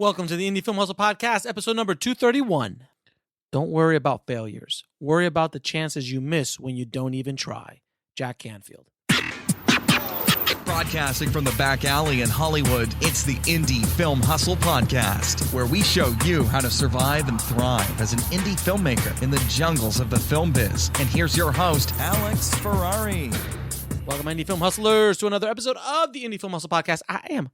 Welcome to the Indie Film Hustle Podcast, episode number 231. Don't worry about failures. Worry about the chances you miss when you don't even try. Jack Canfield. Broadcasting from the back alley in Hollywood, it's the Indie Film Hustle Podcast, where we show you how to survive and thrive as an indie filmmaker in the jungles of the film biz. And here's your host, Alex Ferrari. Welcome, Indie Film Hustlers, to another episode of the Indie Film Hustle Podcast. I'm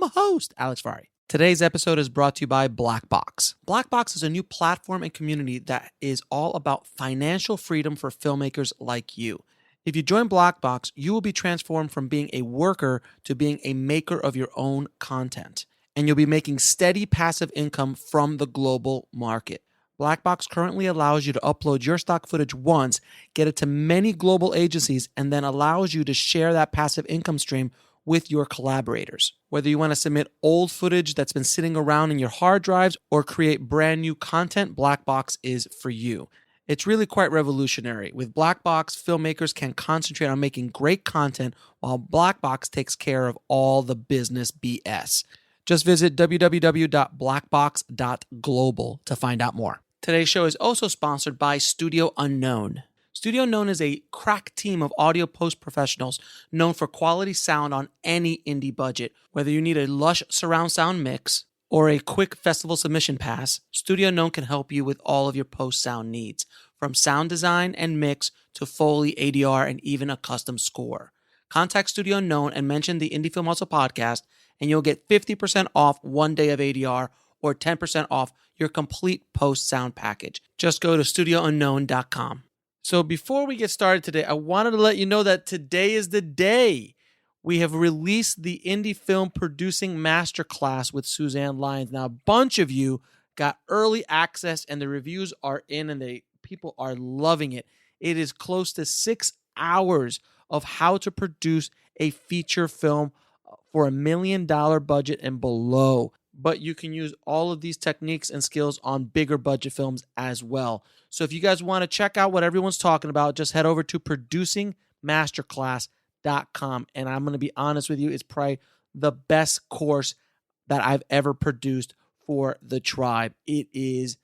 a host, Alex Ferrari. Today's episode is brought to you by Blackbox. Blackbox is a new platform and community that is all about financial freedom for filmmakers like you. If you join Blackbox, you will be transformed from being a worker to being a maker of your own content. And you'll be making steady passive income from the global market. Blackbox currently allows you to upload your stock footage once, get it to many global agencies, and then allows you to share that passive income stream with your collaborators. Whether you want to submit old footage that's been sitting around in your hard drives or create brand new content, Blackbox is for you. It's really quite revolutionary. With Blackbox, filmmakers can concentrate on making great content while Blackbox takes care of all the business BS. Just visit www.blackbox.global to find out more. Today's show is also sponsored by Studio Unknown. Studio Unknown is a crack team of audio post professionals known for quality sound on any indie budget. Whether you need a lush surround sound mix or a quick festival submission pass, Studio Unknown can help you with all of your post sound needs, from sound design and mix to Foley, ADR, and even a custom score. Contact Studio Unknown and mention the Indie Film Hustle Podcast, and you'll get 50% off one day of ADR or 10% off your complete post sound package. Just go to studiounknown.com. So before we get started today, I wanted to let you know that today is the day we have released the Indie Film Producing Masterclass with Suzanne Lyons. Now, a bunch of you got early access, and the reviews are in, and people are loving it. It is close to 6 hours of how to produce a feature film for $1 million budget and below. But you can use all of these techniques and skills on bigger budget films as well. So if you guys want to check out what everyone's talking about, just head over to producingmasterclass.com. And I'm going to be honest with you, it's probably the best course that I've ever produced for the tribe. It is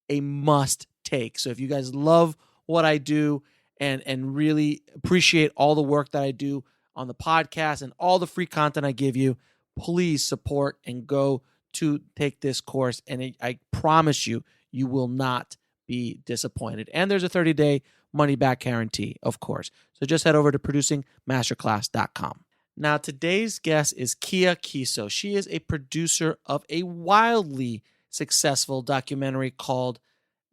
a must take. So if you guys love what I do and really appreciate all the work that I do on the podcast and all the free content I give you, please support and go to take this course. And I promise you, you will not be disappointed. And there's a 30-day money-back guarantee, of course. So just head over to producingmasterclass.com. Now, today's guest is Kia Kiso. She is a producer of a wildly successful documentary called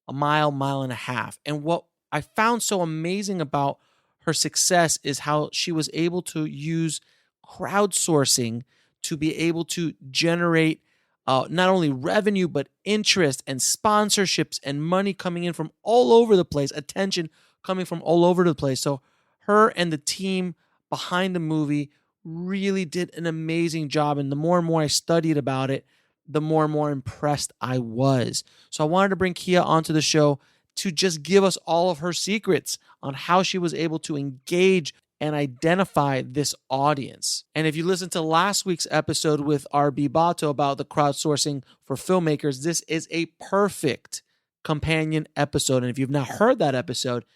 A Mile, Mile and a Half. And what I found so amazing about her success is how she was able to use crowdsourcing to be able to generate not only revenue, but interest and sponsorships and money coming in from all over the place, attention coming from all over the place. So her and the team behind the movie really did an amazing job. And the more and more I studied about it, the more and more impressed I was. So I wanted to bring Kia onto the show to just give us all of her secrets on how she was able to engage and identify this audience. And if you listen to last week's episode with RB Botto about the crowdsourcing for filmmakers, this is a perfect companion episode. And if you've not heard that episode,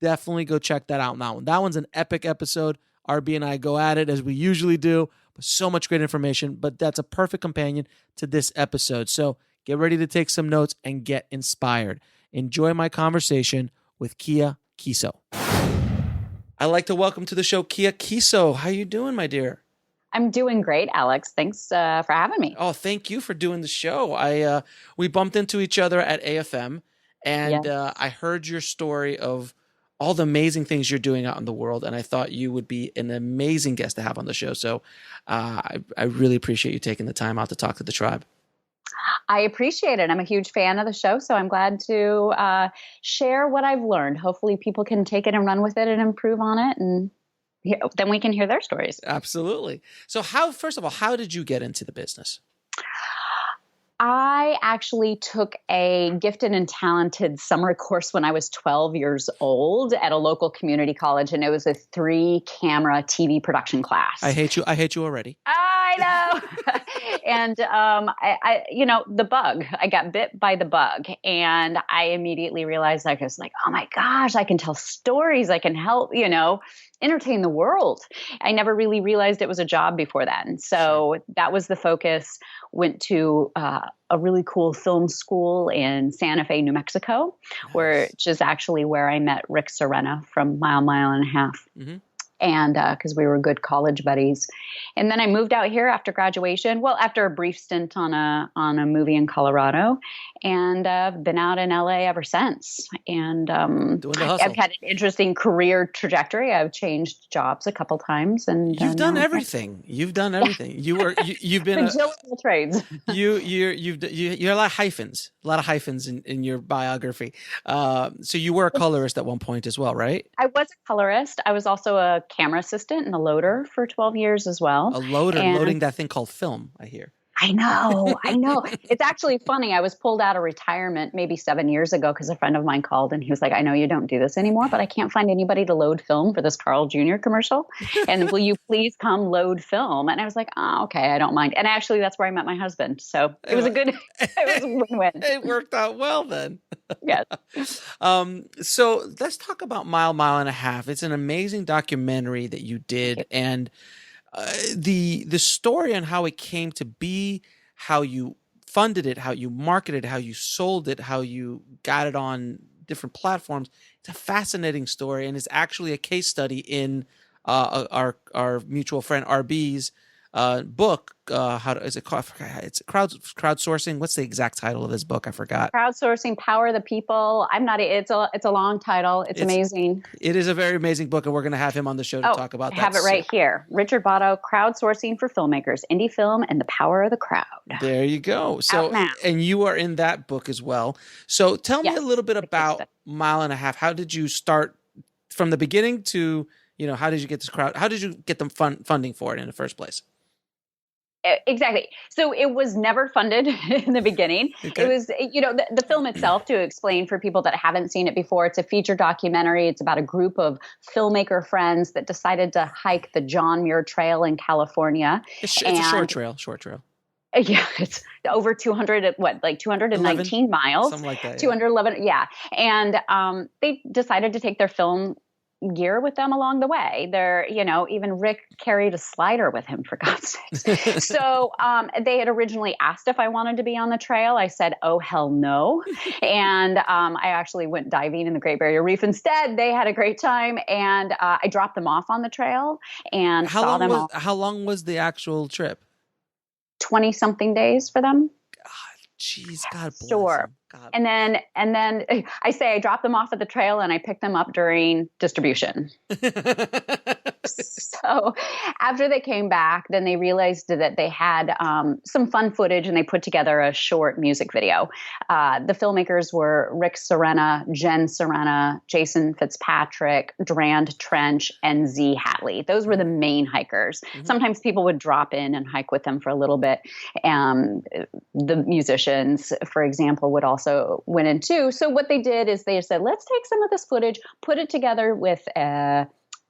definitely go check that out. That one's an epic episode. RB and I go at it as we usually do, but so much great information. But that's a perfect companion to this episode. So get ready to take some notes and get inspired. Enjoy my conversation with Kia Kiso. I'd like to welcome to the show Kia Kiso. How you doing, my dear? I'm doing great, Alex. Thanks for having me. Oh, thank you for doing the show. We bumped into each other at AFM, and yes. I heard your story of all the amazing things you're doing out in the world, and I thought you would be an amazing guest to have on the show. So I really appreciate you taking the time out to talk to the tribe. I appreciate it. I'm a huge fan of the show, so I'm glad to share what I've learned. Hopefully people can take it and run with it and improve on it, and then we can hear their stories. Absolutely. So first of all, how did you get into the business? I actually took a gifted and talented summer course when I was 12 years old at a local community college, and it was a 3-camera TV production class. I hate you already. I I know. And, the bug, I got bit by the bug, and I immediately realized, I was like, oh my gosh, I can tell stories. I can help, entertain the world. I never really realized it was a job before then. So that was the focus. Went to a really cool film school in Santa Fe, New Mexico, which is actually where I met Rick Serena from Mile and a Half. Mm-hmm. And because we were good college buddies. And then I moved out here after graduation. Well, after a brief stint on a movie in Colorado, and been out in LA ever since. And I've had an interesting career trajectory. I've changed jobs a couple times, and you've done everything. You've done everything. You've been Jill of all trades. You're a lot of hyphens in your biography. So you were a colorist at one point as well, right? I was a colorist. I was also a camera assistant and a loader for 12 years as well. A loader, loading that thing called film, I hear. I know. It's actually funny. I was pulled out of retirement maybe 7 years ago because a friend of mine called and he was like, I know you don't do this anymore, but I can't find anybody to load film for this Carl Jr. commercial. And will you please come load film? And I was like, oh, okay, I don't mind. And actually, that's where I met my husband. So it was it was a win-win. It worked out well then. Yes. So let's talk about Mile and a Half. It's an amazing documentary that you did. And the story on how it came to be, how you funded it, how you marketed it, how you sold it, how you got it on different platforms. It's a fascinating story, and it's actually a case study in our mutual friend RB's book. How is it called? I forgot. It's crowdsourcing. What's the exact title of this book? I forgot. Crowdsourcing, Power of the People. It's a long title. It's amazing. It is a very amazing book, and we're going to have him on the show to talk about that. I have it right here. Richard Botto, Crowdsourcing for Filmmakers, Indie Film and the Power of the Crowd. There you go. So, and you are in that book as well. So tell me a little bit about Mile and a Half. How did you start from the beginning to, how did you get this crowd? How did you get them funding for it in the first place? Exactly. So it was never funded in the beginning. Okay. It was, the film itself, to explain for people that haven't seen it before, it's a feature documentary. It's about a group of filmmaker friends that decided to hike the John Muir Trail in California. It's a short trail. Yeah, it's over 200, 219 miles? Something like that. 211, yeah. And they decided to take their film gear with them along the way. They're, even Rick carried a slider with him, for God's sakes. So they had originally asked if I wanted to be on the trail. I said, oh, hell no. And I actually went diving in the Great Barrier Reef instead. They had a great time. And I dropped them off on the trail and saw them all. How long was the actual trip? 20-something days for them. Jeez, God bless sure. God. And then I say I dropped them off at the trail and I picked them up during distribution. So after they came back, then they realized that they had some fun footage and they put together a short music video. The filmmakers were Rick Serena, Jen Serena, Jason Fitzpatrick, Durand Trench, and Z Hatley. Those were the main hikers. Mm-hmm. Sometimes people would drop in and hike with them for a little bit. The musicians, for example, would also went in too. So what they did is they said, let's take some of this footage, put it together with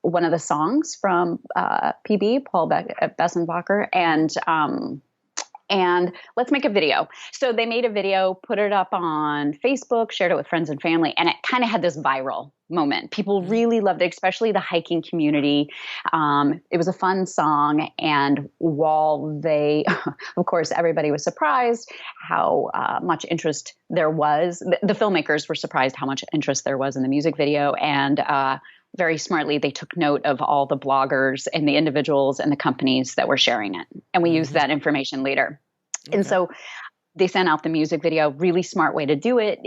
one of the songs from PB, Paul Bessenbacher, and let's make a video. So they made a video, put it up on Facebook, shared it with friends and family, and it kind of had this viral moment. People really loved it, especially the hiking community. It was a fun song. And while they, of course, everybody was surprised how much interest there was. The filmmakers were surprised how much interest there was in the music video. And very smartly, they took note of all the bloggers and the individuals and the companies that were sharing it. And we used that information later. Okay. And so they sent out the music video, really smart way to do it.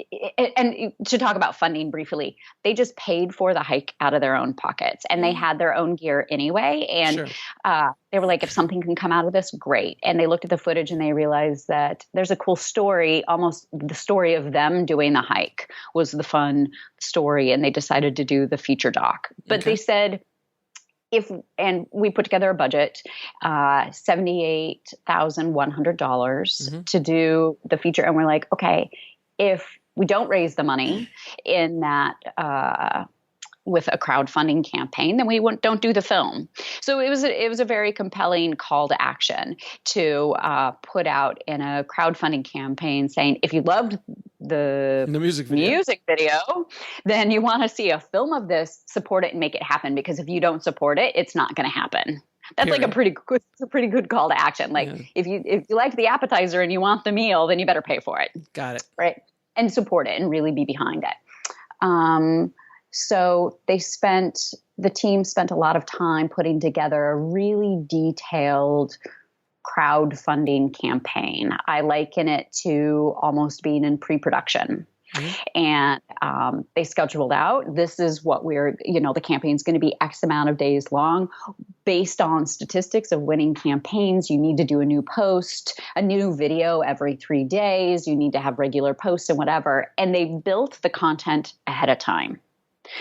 And to talk about funding briefly, they just paid for the hike out of their own pockets and they had their own gear anyway. And they were like, if something can come out of this, great. And they looked at the footage and they realized that there's a cool story, almost the story of them doing the hike was the fun story. And they decided to do the feature doc. But they said, and we put together a budget, $78,100 to do the feature. And we're like, okay, if we don't raise the money in that with a crowdfunding campaign, then we don't do the film. So it was a very compelling call to action to put out in a crowdfunding campaign saying, if you loved the music video, then you want to see a film of this, support it and make it happen. Because if you don't support it, it's not going to happen. That's like a pretty good call to action. Like if you like the appetizer and you want the meal, then you better pay for it. Got it. Right. And support it and really be behind it. So the team spent a lot of time putting together a really detailed crowdfunding campaign. I liken it to almost being in pre-production. And they scheduled out, this is what the campaign's going to be X amount of days long. Based on statistics of winning campaigns, you need to do a new post, a new video every 3 days. You need to have regular posts and whatever. And they built the content ahead of time.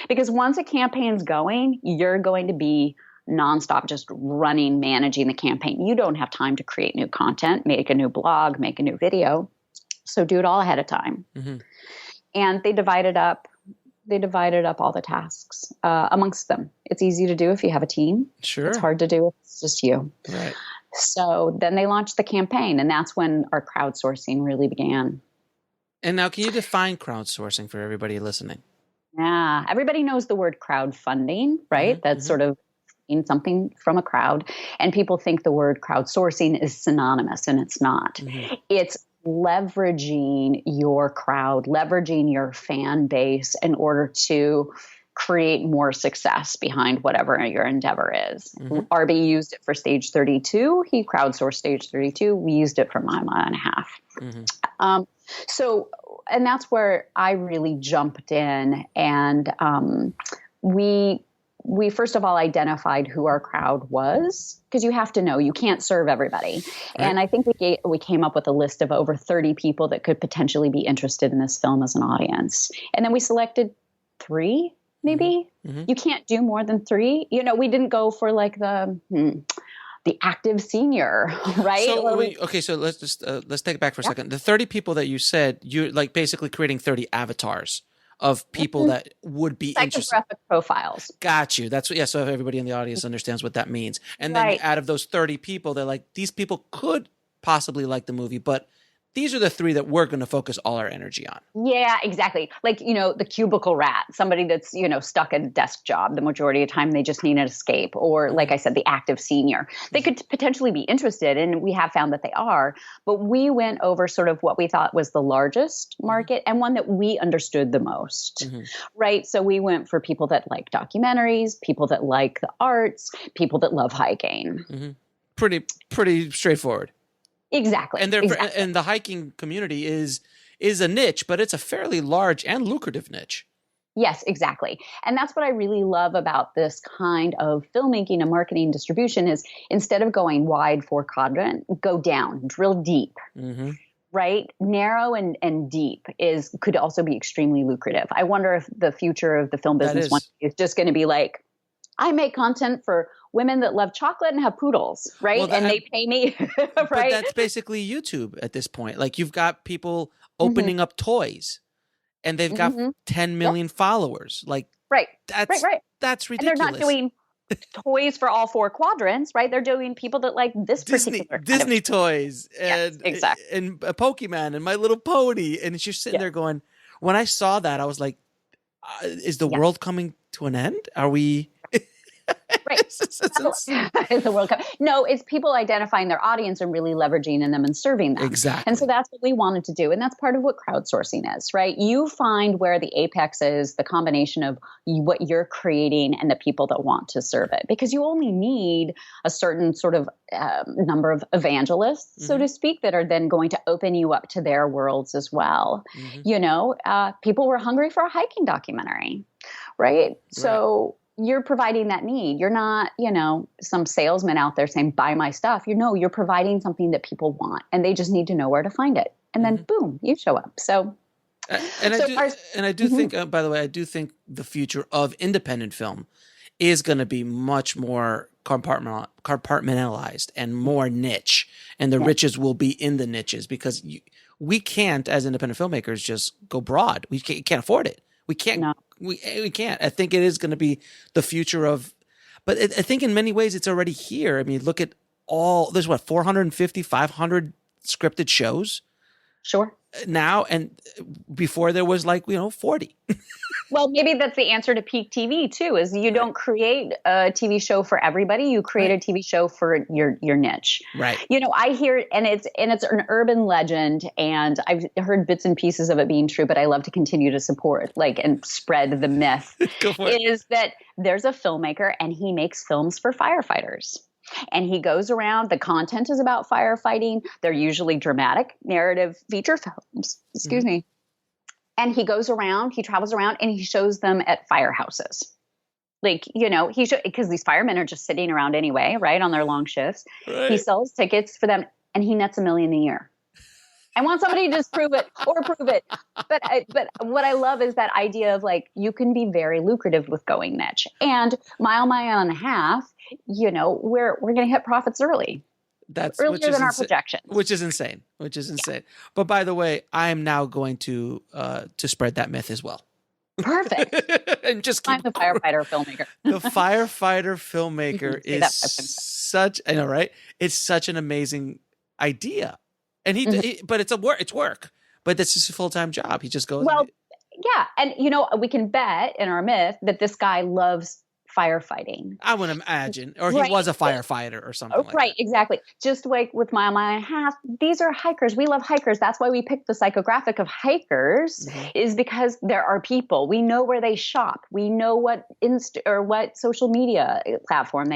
Because once a campaign's going, you're going to be nonstop just running, managing the campaign. You don't have time to create new content, make a new blog, make a new video. So do it all ahead of time. And they divided up all the tasks amongst them. It's easy to do if you have a team. Sure. It's hard to do if it's just you. Right. So then they launched the campaign, and that's when our crowdsourcing really began. And now, can you define crowdsourcing for everybody listening? Yeah. Everybody knows the word crowdfunding, right? That's sort of in something from a crowd. And people think the word crowdsourcing is synonymous, and it's not. It's leveraging your crowd, leveraging your fan base in order to create more success behind whatever your endeavor is. RB used it for Stage 32. He crowdsourced Stage 32. We used it for Mile and a Half. And that's where I really jumped in, and we first of all identified who our crowd was, because you have to know, you can't serve everybody. Right. And I think we came up with a list of over 30 people that could potentially be interested in this film as an audience. And then we selected 3, maybe. You can't do more than 3. We didn't go for like the active senior, right? So let's take it back for a second. The 30 people that you said, you're like basically creating 30 avatars of people that would be interested. Psychographic profiles. Got you. So everybody in the audience understands what that means. And then out of those 30 people, they're like, these people could possibly like the movie, but these are the 3 that we're going to focus all our energy on. Yeah, exactly. Like, the cubicle rat, somebody that's, stuck at a desk job the majority of the time, they just need an escape. Or like I said, the active senior. They could potentially be interested, and we have found that they are. But we went over sort of what we thought was the largest market and one that we understood the most, right? So we went for people that like documentaries, people that like the arts, people that love hiking. Pretty straightforward. Exactly. And and the hiking community is a niche, but it's a fairly large and lucrative niche. Yes, exactly. And that's what I really love about this kind of filmmaking and marketing distribution is instead of going wide for quadrant, go down, drill deep. Right? Narrow and deep could also be extremely lucrative. I wonder if the future of the film business is just going to be like, I make content for women that love chocolate and have poodles, right? Well, they pay me, right? But that's basically YouTube at this point. Like you've got people opening up toys, and they've got 10 million followers. Like that's ridiculous. And they're not doing toys for all 4 quadrants, right? They're doing people that like this particular Disney toys and exactly. and a Pokemon and My Little Pony, and it's just sitting there going. When I saw that, I was like, "Is the world coming to an end? Are we?" Right. It's the World Cup. No, it's people identifying their audience and really leveraging in them and serving them. Exactly. And so that's what we wanted to do. And that's part of what crowdsourcing is, right? You find where the apex is, the combination of what you're creating and the people that want to serve it. Because you only need a certain sort of number of evangelists, so to speak, that are then going to open you up to their worlds as well. People were hungry for a hiking documentary, right? So you're providing that need. You're not, some salesman out there saying, buy my stuff. You're providing something that people want, and they just need to know where to find it. And then boom, you show up. So, I do think, by the way, I do think the future of independent film is going to be much more compartmentalized and more niche, and the riches will be in the niches because we can't, as independent filmmakers, just go broad. We can't afford it. We can't. No. We can't. I think it is going to be the future of. But I think in many ways it's already here. I mean, look at there's 450, 500 scripted shows Sure. now, and before there was 40. Well, maybe that's the answer to peak TV too, is you don't create a TV show for everybody. You create a TV show for your niche. Right. I hear, and it's an urban legend, and I've heard bits and pieces of it being true, but I love to continue to support, and spread the myth. Go for it. Is that there's a filmmaker and he makes films for firefighters. And he goes around, the content is about firefighting. They're usually dramatic narrative feature films. Excuse me. And he goes around, he travels around, and he shows them at firehouses. Because these firemen are just sitting around anyway, right, on their long shifts. Right. He sells tickets for them, and he nets $1 million a year. I want somebody to disprove it or prove it. But what I love is that idea of you can be very lucrative with going niche. And mile and a half, we're going to hit profits early. That's earlier than our projections, which is insane. Yeah. But by the way, I am now going to spread that myth as well. Perfect. And just I'm the firefighter filmmaker. The firefighter filmmaker is such, I know, right? It's such an amazing idea, and but it's work. But that's just a full-time job. He just goes. Well, yeah, and we can bet in our myth that this guy loves firefighting. I would imagine. Or he was a firefighter or something like that. Right, exactly. Just like with mile and a half, these are hikers. We love hikers. That's why we picked the psychographic of hikers, is because there are people. We know where they shop. We know what what social media platform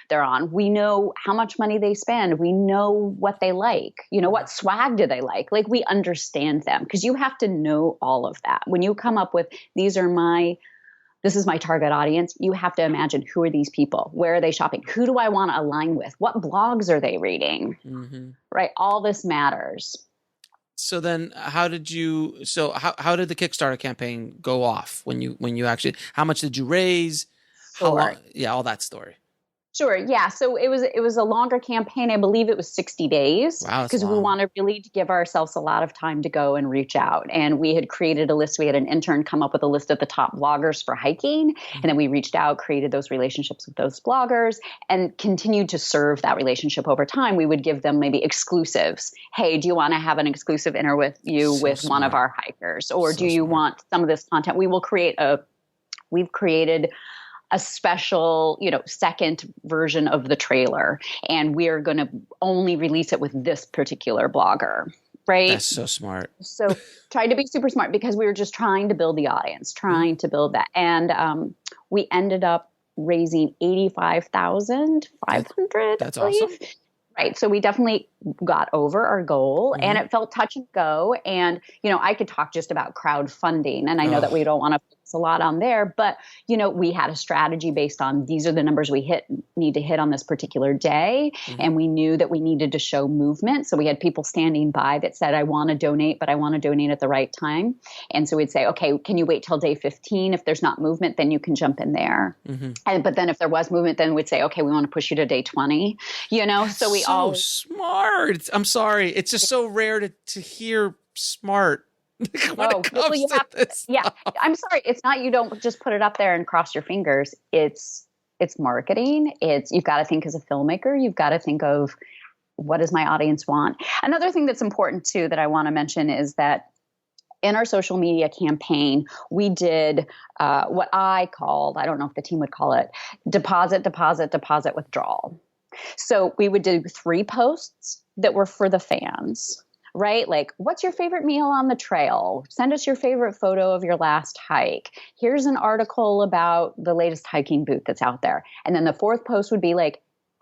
they're on. We know how much money they spend. We know what they like. What swag do they like? We understand them, because you have to know all of that. When you come up with, this is my target audience, you have to imagine, who are these people? Where are they shopping? Who do I want to align with? What blogs are they reading? Right? All this matters. So then how did the Kickstarter campaign go off when you actually, how much did you raise? How long? Yeah, all that story. Sure. Yeah. So it was a longer campaign. I believe it was 60 days. Wow, because we wanted really to give ourselves a lot of time to go and reach out. And we had created a list. We had an intern come up with a list of the top bloggers for hiking. And then we reached out, created those relationships with those bloggers, and continued to serve that relationship over time. We would give them maybe exclusives. Hey, do you want to have an exclusive interview with one of our hikers? Or do you want some of this content? We've created a special, second version of the trailer, and we are going to only release it with this particular blogger, right? That's so smart. So tried to be super smart, because we were just trying to build the audience, trying to build that. And we ended up raising $85,500. That's awesome. Right. So we definitely got over our goal, and it felt touch and go. And, I could talk just about crowdfunding, and I know that we don't want to focus a lot on there, but, we had a strategy based on, these are the numbers we need to hit on this particular day. And we knew that we needed to show movement. So we had people standing by that said, I want to donate, but I want to donate at the right time. And so we'd say, okay, can you wait till day 15? If there's not movement, then you can jump in there. But then if there was movement, then we'd say, okay, we want to push you to day 20, so we all smart. I'm sorry. It's just so rare to hear smart. Yeah. I'm sorry. It's not, you don't just put it up there and cross your fingers. It's marketing. You've got to think as a filmmaker. You've got to think of, what does my audience want? Another thing that's important too, that I want to mention, is that in our social media campaign, we did what I called, I don't know if the team would call it, deposit withdrawal. So we would do 3 posts that were for the fans, right? What's your favorite meal on the trail? Send us your favorite photo of your last hike. Here's an article about the latest hiking boot that's out there. And then the 4th post would be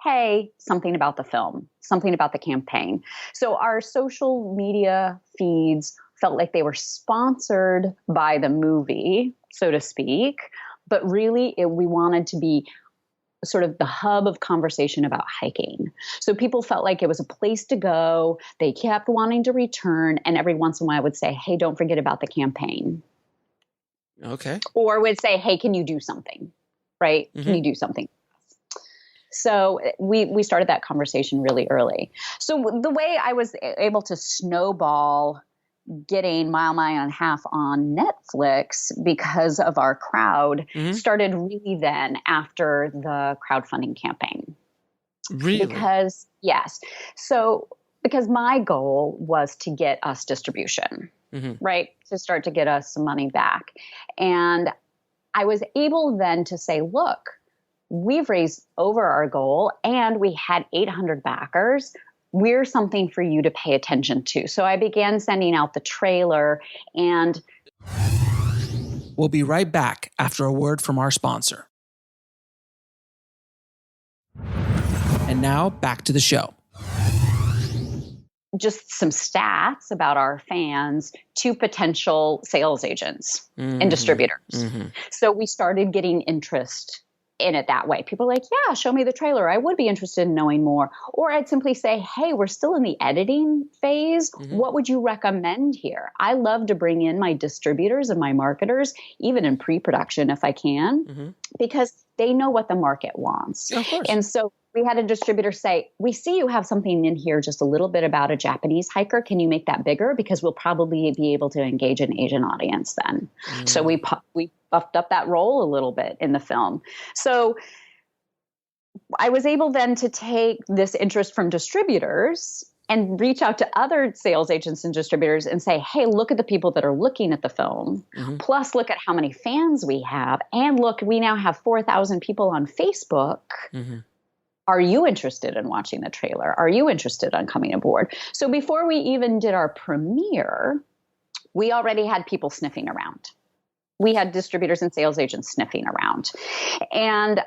hey, something about the film, something about the campaign. So our social media feeds felt like they were sponsored by the movie, so to speak, but really we wanted to be sort of the hub of conversation about hiking. So people felt like it was a place to go. They kept wanting to return. And every once in a while I would say, hey, don't forget about the campaign. Okay. Or would say, hey, can you do something? Right? Can you do something? So we started that conversation really early. So the way I was able to snowball getting Mile and a Half on Netflix because of our crowd started really then after the crowdfunding campaign. Really? Because, yes. So, because my goal was to get us distribution, right? To start to get us some money back. And I was able then to say, look, we've raised over our goal and we had 800 backers. We're something for you to pay attention to. So I began sending out the trailer and... We'll be right back after a word from our sponsor. And now back to the show. Just some stats about our fans to potential sales agents and distributors. So we started getting interest in it that way. People are like, yeah, show me the trailer. I would be interested in knowing more. Or I'd simply say, hey, we're still in the editing phase. What would you recommend here? I love to bring in my distributors and my marketers, even in pre-production if I can, because they know what the market wants. Of course. And so we had a distributor say, we see you have something in here just a little bit about a Japanese hiker. Can you make that bigger? Because we'll probably be able to engage an Asian audience then. So we buffed up that role a little bit in the film. So I was able then to take this interest from distributors and reach out to other sales agents and distributors and say, hey, look at the people that are looking at the film. Plus, look at how many fans we have. And look, we now have 4,000 people on Facebook. Are you interested in watching the trailer? Are you interested in coming aboard? So before we even did our premiere, we already had people sniffing around. We had distributors and sales agents sniffing around. And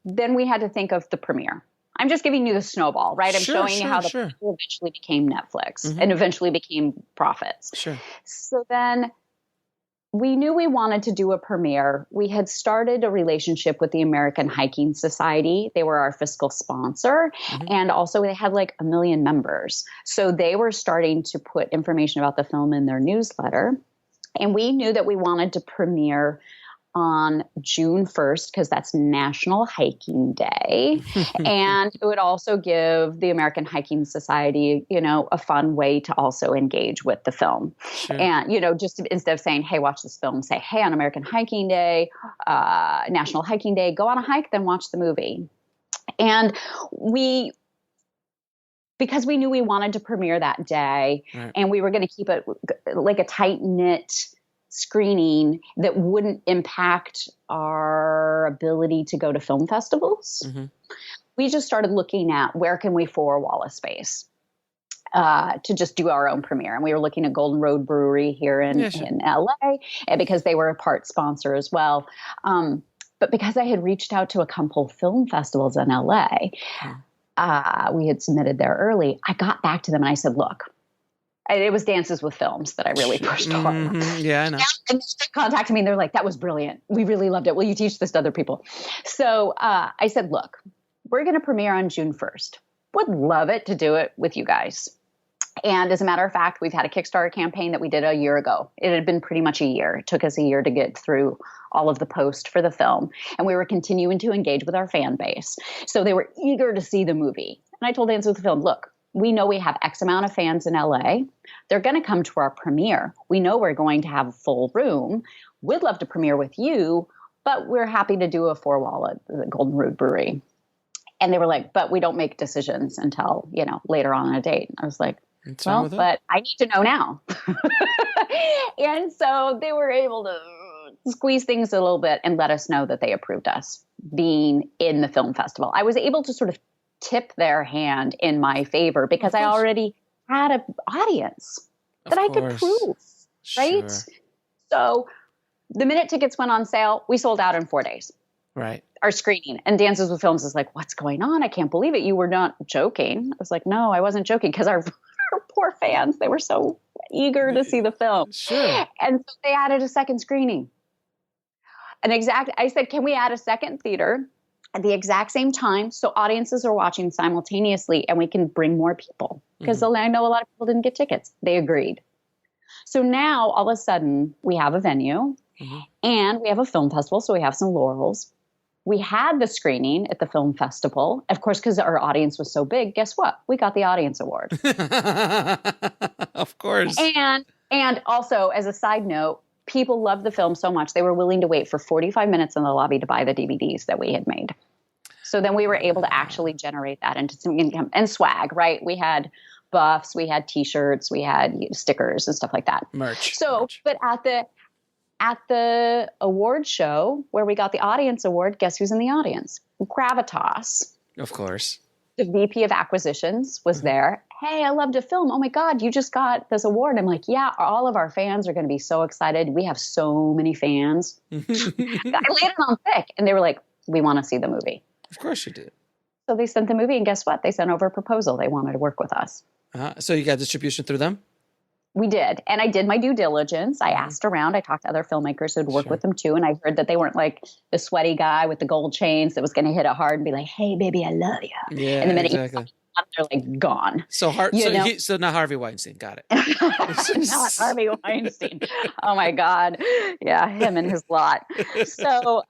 then we had to think of the premiere. I'm just giving you the snowball, right? I'm showing you how the premiere eventually became Netflix and eventually became profits. So then we knew we wanted to do a premiere. We had started a relationship with the American Hiking Society. They were our fiscal sponsor. And also they had like 1 million members. So they were starting to put information about the film in their newsletter. And we knew that we wanted to premiere on June 1st because that's National Hiking Day. And it would also give the American Hiking Society, you know, a fun way to also engage with the film. And, you know, just instead of saying, hey, watch this film, say, hey, on American Hiking Day, National Hiking Day, go on a hike, then watch the movie. And because we knew we wanted to premiere that day and we were going to keep it like a tight-knit screening that wouldn't impact our ability to go to film festivals. We just started looking at where can we four-wall a space to just do our own premiere. And we were looking at Golden Road Brewery here in LA, and because they were a part sponsor as well. But because I had reached out to a couple film festivals in LA, we had submitted there early. I got back to them and I said, look, it was Dances with Films that I really pushed on. Yeah, I know. And they contacted me and they're like, that was brilliant. We really loved it. Will you teach this to other people? So I said, look, we're going to premiere on June 1st. Would love it to do it with you guys. And as a matter of fact, we've had a Kickstarter campaign that we did a year ago. It had been pretty much a year. It took us a year to get through all of the post for the film. And we were continuing to engage with our fan base. So they were eager to see the movie. And I told Dances with the Film, look, we know we have X amount of fans in LA. They're going to come to our premiere. We know we're going to have a full room. We'd love to premiere with you, but we're happy to do a four-wall at the Golden Road Brewery. And they were like, but we don't make decisions until, you know, later on a date. I was like, well, but I need to know now. And so they were able to squeeze things a little bit and let us know that they approved us being in the film festival. I was able to sort of tip their hand in my favor because I already had an audience that I could prove, right? So the minute tickets went on sale, we sold out in 4 days. Our screening. And Dances with Films is like, what's going on? I can't believe it. You were not joking. I was like, no, I wasn't joking because our poor fans, they were so eager to see the film. And so they added a second screening. I said, can we add a second theater at the exact same time so audiences are watching simultaneously and we can bring more people? Because I know a lot of people didn't get tickets. They agreed. So now all of a sudden we have a venue and we have a film festival. So we have some laurels. we had the screening at the film festival. Of course, because our audience was so big, guess what? We got the audience award. Of course. And also, as a side note, people loved the film so much, they were willing to wait for 45 minutes in the lobby to buy the DVDs that we had made. So then we were able to actually generate that into some income and swag, right? We had buffs, we had T-shirts, we had stickers and stuff like that. Merch. But at the award show where we got the audience award, guess who's in the audience? Gravitas. Of course. The VP of acquisitions was there. Hey, I loved a film. Oh my God, you just got this award. I'm like, yeah, all of our fans are going to be so excited. We have so many fans. I laid it on thick. And they were like, we want to see the movie. Of course you did. So they sent the movie, and guess what? They sent over a proposal. They wanted to work with us. So you got distribution through them? We did. And I did my due diligence. I asked around. I talked to other filmmakers who'd worked with them too. And I heard that they weren't like the sweaty guy with the gold chains that was going to hit it hard and be like, hey, baby, I love you. Yeah, and the minute exactly. they're like gone. So so not Harvey Weinstein. Got it. Not Harvey Weinstein. Oh my God. Yeah, him and his lot. So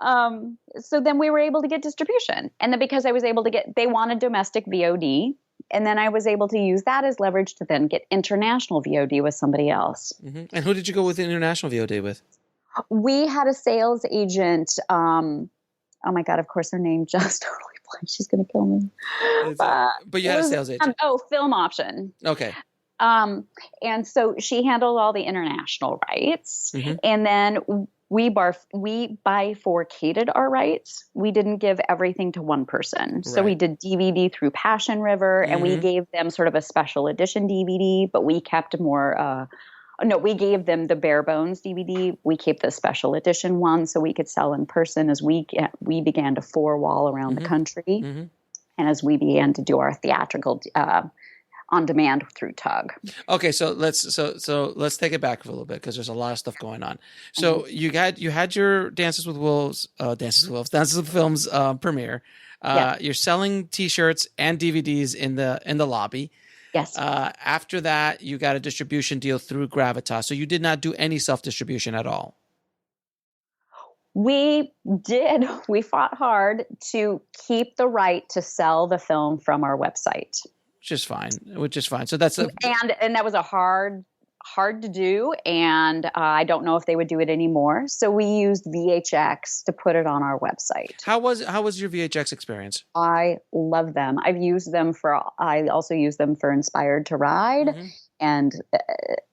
then we were able to get distribution. And then because I was able to they wanted domestic VOD. And then I was able to use that as leverage to then get international VOD with somebody else. Mm-hmm. And who did you go with international VOD with? We had a sales agent. Oh my God, of course, her name just totally blank. She's going to kill me. But you had a sales agent. Film Option. Okay. And so she handled all the international rights. Mm-hmm. And then we bifurcated our rights. We didn't give everything to one person. Right. So we did DVD through Passion River, and we gave them sort of a special edition DVD, but we kept more we gave them the bare bones DVD. We kept the special edition one so we could sell in person as we began to four-wall around the country. Mm-hmm. And as we began to do our theatrical on demand through Tug. Okay, so let's take it back for a little bit because there's a lot of stuff going on. So you had your Dances with Films premiere. You're selling T-shirts and DVDs in the lobby. Yes. After that, you got a distribution deal through Gravitas. So you did not do any self-distribution at all. We did. We fought hard to keep the right to sell the film from our website. Which is fine. So that's and that was a hard to do, and I don't know if they would do it anymore. So we used VHX to put it on our website. How was your VHX experience? I love them. I also use them for Inspired to Ride, and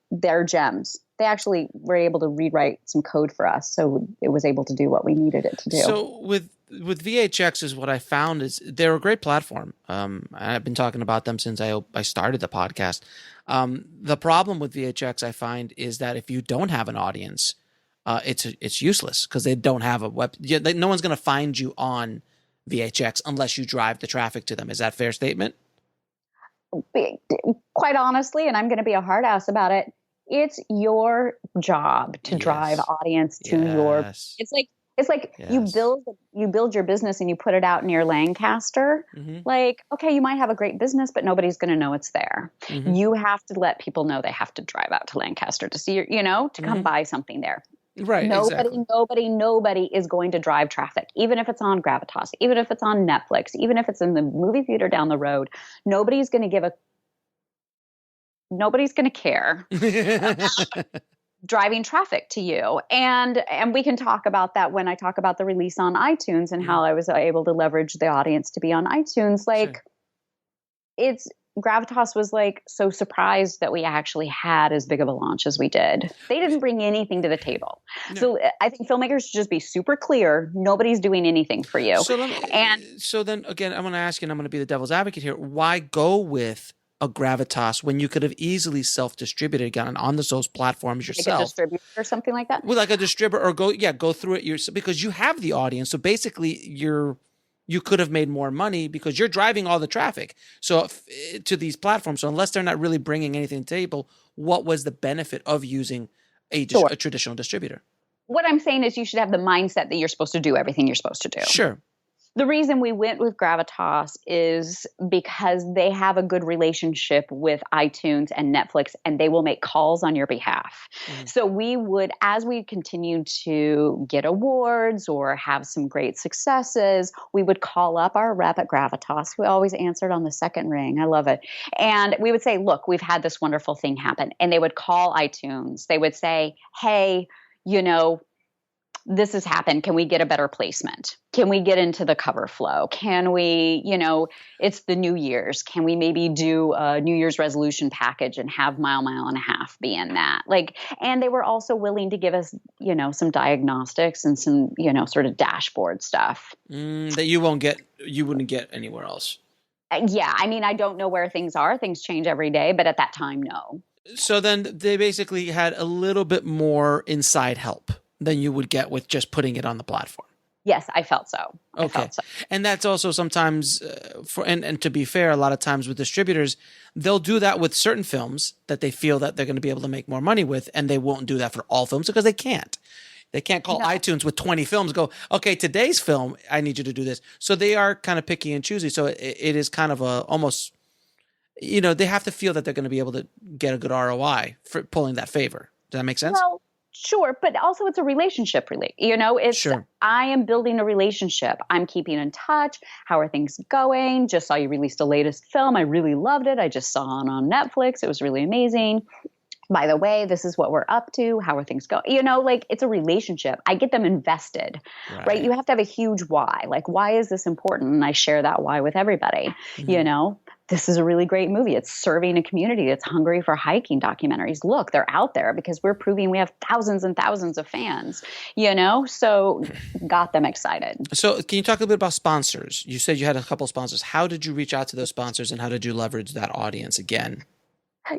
they're gems. They actually were able to rewrite some code for us, so it was able to do what we needed it to do. So with VHX is what I found is they're a great platform. I've been talking about them since I started the podcast. The problem with VHX I find is that if you don't have an audience, it's useless because they don't have a web. No one's going to find you on VHX unless you drive the traffic to them. Is that a fair statement? Quite honestly, and I'm going to be a hard ass about it, it's your job to drive audience to your. It's like you build your business and you put it out near Lancaster. Mm-hmm. Like, okay, you might have a great business, but nobody's going to know it's there. Mm-hmm. You have to let people know they have to drive out to Lancaster to see to come buy something there. Right. Nobody is going to drive traffic, even if it's on Gravitas, even if it's on Netflix, even if it's in the movie theater down the road. Nobody's going to care driving traffic to you. And we can talk about that when I talk about the release on iTunes and how I was able to leverage the audience to be on iTunes. Gravitas was so surprised that we actually had as big of a launch as we did. They didn't bring anything to the table. No. So I think filmmakers should just be super clear. Nobody's doing anything for you. So then again, I'm going to ask you, and I'm going to be the devil's advocate here. Why go with a Gravitas when you could have easily self-distributed again on those platforms yourself? Like a distributor or something like that? Well, like a distributor, or go through it yourself, because you have the audience. So basically you could have made more money because you're driving all the traffic to these platforms. So unless they're not really bringing anything to the table, what was the benefit of using a traditional distributor? What I'm saying is you should have the mindset that you're supposed to do everything you're supposed to do. Sure. The reason we went with Gravitas is because they have a good relationship with iTunes and Netflix, and they will make calls on your behalf. Mhm. So we would, as we continued to get awards or have some great successes, we would call up our rep at Gravitas. We always answered on the second ring. I love it. And we would say, look, we've had this wonderful thing happen. And they would call iTunes. They would say, hey, this has happened. Can we get a better placement? Can we get into the cover flow? Can we, it's the New Year's. Can we maybe do a New Year's resolution package and have mile and a half be in that? And they were also willing to give us, some diagnostics and some, sort of dashboard stuff. That you wouldn't get anywhere else. Yeah. I mean, I don't know where things are. Things change every day, but at that time, no. So then they basically had a little bit more inside help than you would get with just putting it on the platform. Yes, I felt so. Okay. And that's also sometimes, and to be fair, a lot of times with distributors, they'll do that with certain films that they feel that they're going to be able to make more money with, and they won't do that for all films because they can't. They can't call iTunes with 20 films, go, okay, today's film, I need you to do this. So they are kind of picky and choosy. So it is kind of almost, they have to feel that they're going to be able to get a good ROI for pulling that favor. Does that make sense? Well, sure, but also it's a relationship, really. It's sure. I am building a relationship. I'm keeping in touch. How are things going? Just saw you released a latest film. I really loved it. I just saw it on Netflix. It was really amazing. By the way, this is what we're up to. How are things going? It's a relationship. I get them invested, right? You have to have a huge why. Why is this important? And I share that why with everybody. Mm-hmm. This is a really great movie. It's serving a community that's hungry for hiking documentaries. Look, they're out there because we're proving we have thousands and thousands of fans, so got them excited. So can you talk a little bit about sponsors? You said you had a couple sponsors. How did you reach out to those sponsors and how did you leverage that audience again?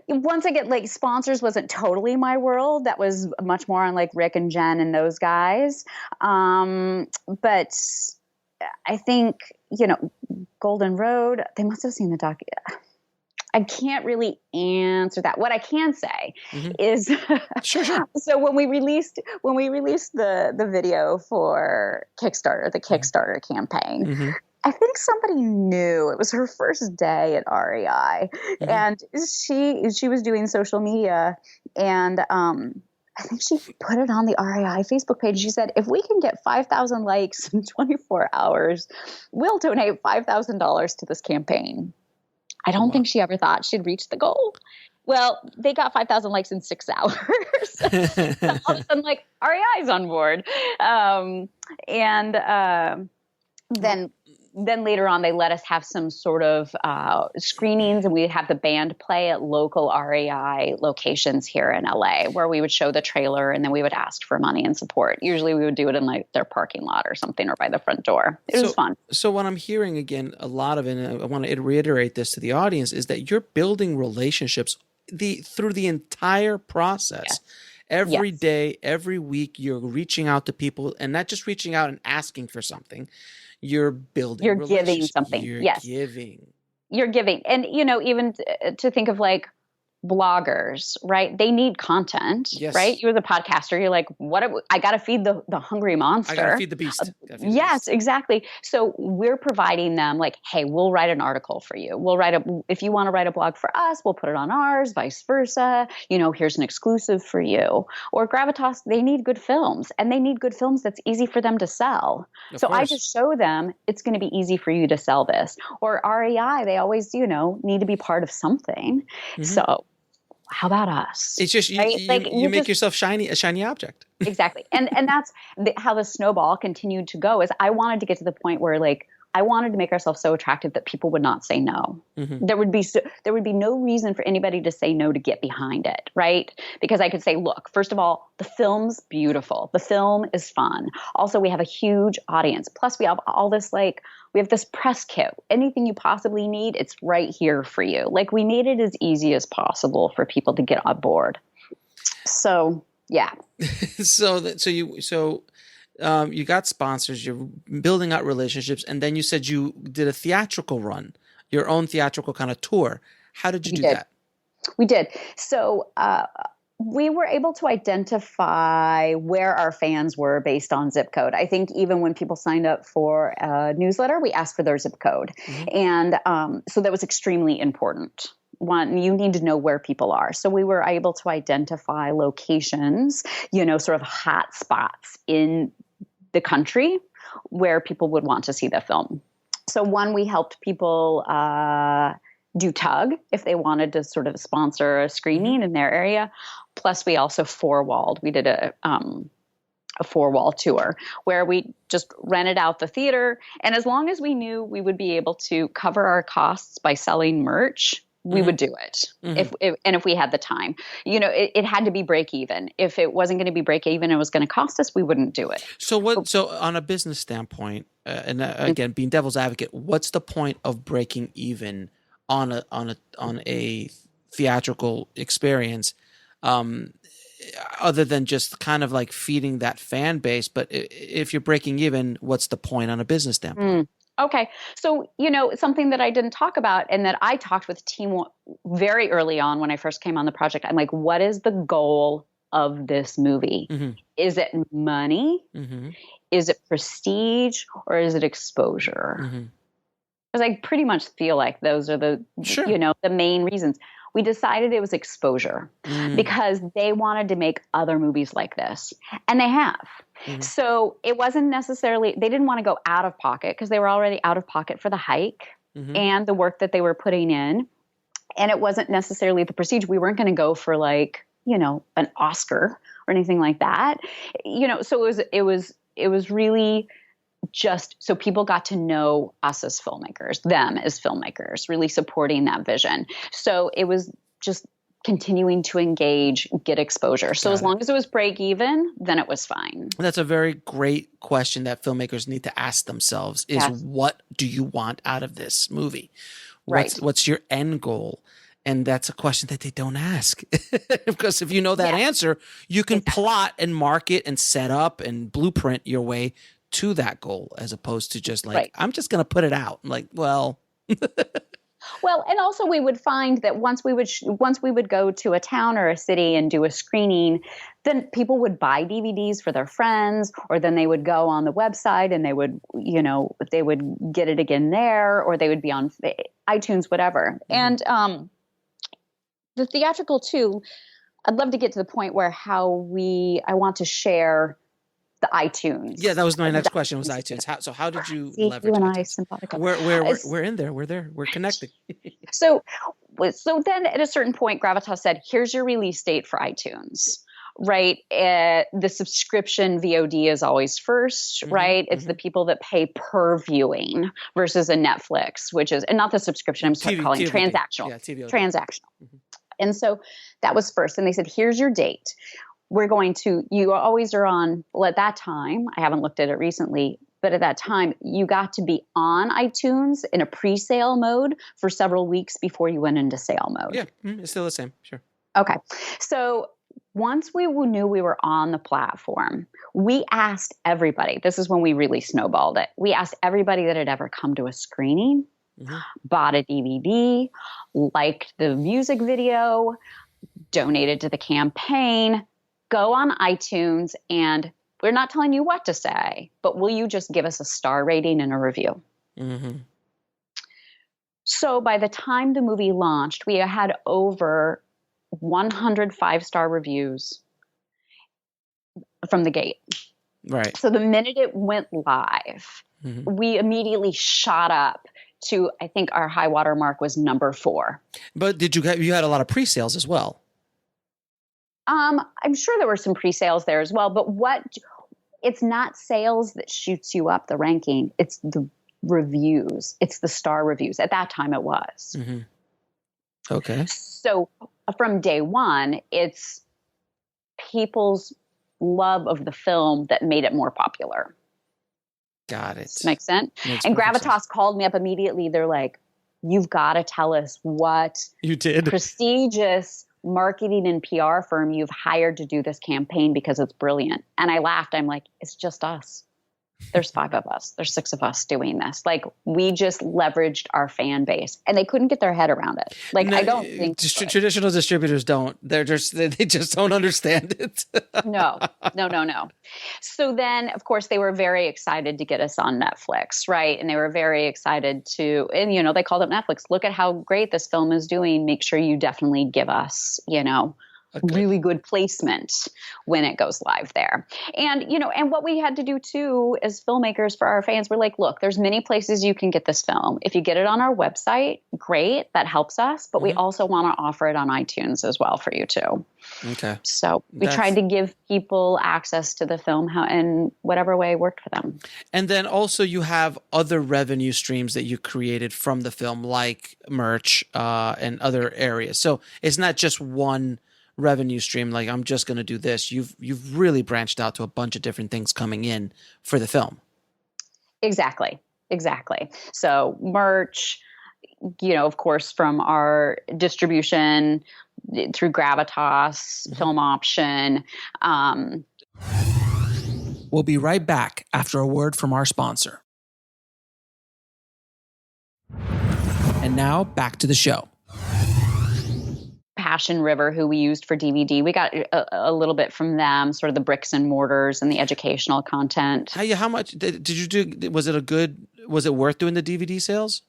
Once again, sponsors wasn't totally my world. That was much more on Rick and Jen and those guys. But I think, Golden Road, they must have seen the doc. I can't really answer that. What I can say is, sure. So when we released the video for Kickstarter, the Kickstarter campaign, I think somebody knew. It was her first day at REI, and she was doing social media, and I think she put it on the REI Facebook page. She said, if we can get 5,000 likes in 24 hours, we'll donate $5,000 to this campaign. I don't think she ever thought she'd reach the goal. Well, they got 5,000 likes in 6 hours. So all of a sudden, REI's on board. Then later on, they let us have some sort of screenings, and we'd have the band play at local REI locations here in LA, where we would show the trailer, and then we would ask for money and support. Usually we would do it in their parking lot or something, or by the front door. It was fun. So what I'm hearing, again, a lot of it, and I want to reiterate this to the audience, is that you're building relationships through the entire process. Yes. Every day, every week, you're reaching out to people, and not just reaching out and asking for something. You're building. You're giving something. You're giving. You're giving. And, even to think of bloggers, right? They need content, right? You're the podcaster. You're like, I got to feed the hungry monster. I got to feed the beast. Yes, exactly. So we're providing them hey, we'll write an article for you. If you want to write a blog for us, we'll put it on ours, vice versa. Here's an exclusive for you. Or Gravitas, they need good films, and they need good films that's easy for them to sell. So I just show them it's going to be easy for you to sell this. Or REI, they always, need to be part of something. So how about us? It's just you make yourself a shiny object. Exactly. And that's how the snowball continued to go. Is I wanted to get to the point where I wanted to make ourselves so attractive that people would not say no. There would be no reason for anybody to say no to get behind it, right? Because I could say, look, first of all, the film's beautiful. The film is fun. Also, we have a huge audience. Plus, we have all this we have this press kit. Anything you possibly need, it's right here for you. We made it as easy as possible for people to get on board. So, yeah. You got sponsors, you're building out relationships, and then you said you did a theatrical run, your own theatrical kind of tour. How did you do that? We did. So We were able to identify where our fans were based on zip code. I think even when people signed up for a newsletter, we asked for their zip code. And so that was extremely important. One, you need to know where people are. So we were able to identify locations, sort of hot spots in the country where people would want to see the film. So one, we helped people do Tug if they wanted to sort of sponsor a screening in their area. Plus, we also four-walled. We did a four-wall tour where we just rented out the theater. And as long as we knew we would be able to cover our costs by selling merch, we would do it. If we had the time. It had to be break even. If it wasn't going to be break even, it was going to cost us, we wouldn't do it. So on a business standpoint, and again, being devil's advocate, what's the point of breaking even on a theatrical experience, other than just kind of like feeding that fan base? But if you're breaking even, what's the point on a business standpoint? Okay. So, something that I didn't talk about and that I talked with the team very early on when I first came on the project, I'm like, what is the goal of this movie? Is it money? Is it prestige? Or is it exposure? Because I pretty much feel like those are the main reasons. We decided it was exposure because they wanted to make other movies like this. And they have. So it wasn't necessarily, they didn't want to go out of pocket because they were already out of pocket for the hike and the work that they were putting in. And it wasn't necessarily the prestige. We weren't going to go for an Oscar or anything like that. So it was really just so people got to know us as filmmakers, them as filmmakers, really supporting that vision. So it was just continuing to engage, get exposure. So as long as it was break even, then it was fine. That's a very great question that filmmakers need to ask themselves is what do you want out of this movie? What's your end goal? And that's a question that they don't ask because if you know that answer, you can plot and market and set up and blueprint your way to that goal as opposed to just I'm just going to put it out. Well, and also we would find that once we would go to a town or a city and do a screening, then people would buy DVDs for their friends, or then they would go on the website and they would get it again there, or they would be on iTunes, whatever. And the theatrical too, I'd love to get to the point where I want to share the iTunes. Yeah, that was my next question. Was iTunes? How did you leverage you and iTunes? We're in there. We're there. We're connected. So then at a certain point, Gravitas said, "Here's your release date for iTunes." Right, the subscription VOD is always first. Right, it's the people that pay per viewing versus a Netflix, which is and not the subscription. I'm calling it transactional. Yeah, TVOD. Transactional. And so that was first, and they said, "Here's your date. You always are on," well, at that time, I haven't looked at it recently, but at that time, you got to be on iTunes in a pre-sale mode for several weeks before you went into sale mode. Yeah, it's still the same. Sure. Okay. So once we knew we were on the platform, we asked everybody, this is when we really snowballed it. We asked everybody that had ever come to a screening, bought a DVD, liked the music video, donated to the campaign, go on iTunes, and we're not telling you what to say, but will you just give us a star rating and a review? So by the time the movie launched, we had over 100 5-star reviews from the gate. Right. So the minute it went live, we immediately shot up to, I think our high water mark was number 4. But you had a lot of pre-sales as well? I'm sure there were some pre-sales there as well, but it's not sales that shoots you up the ranking. It's the reviews. It's the star reviews. At that time it was. Okay. So from day one, it's people's love of the film that made it more popular. Got it. Makes sense? And Gravitas called me up immediately. They're like, "You've got to tell us what you did. Prestigious marketing and PR firm you've hired to do this campaign because it's brilliant." And I laughed. I'm like, "It's just us." There's 5 of us. There's 6 of us doing this. Like, we just leveraged our fan base, and they couldn't get their head around it. Like, No, I don't think traditional distributors don't. They just don't understand it. No. So then, of course, they were very excited to get us on Netflix, right? And they were very excited to, and, they called up Netflix. Look at how great this film is doing. Make sure you definitely give us, really good placement when it goes live there. And, and what we had to do too, as filmmakers for our fans, we're like, look, there's many places you can get this film. If you get it on our website, great, that helps us. But we also want to offer it on iTunes as well for you too. Okay. So we tried to give people access to the film in whatever way worked for them. And then also you have other revenue streams that you created from the film, like merch and other areas. So it's not just one revenue stream, like I'm just going to do this. You've really branched out to a bunch of different things coming in for the film. Exactly. So merch, of course, from our distribution through Gravitas, Film Option. We'll be right back after a word from our sponsor. And now back to the show. Passion River, who we used for DVD. We got a little bit from them, sort of the bricks and mortars and the educational content. How much did you do? Was it worth doing the DVD sales?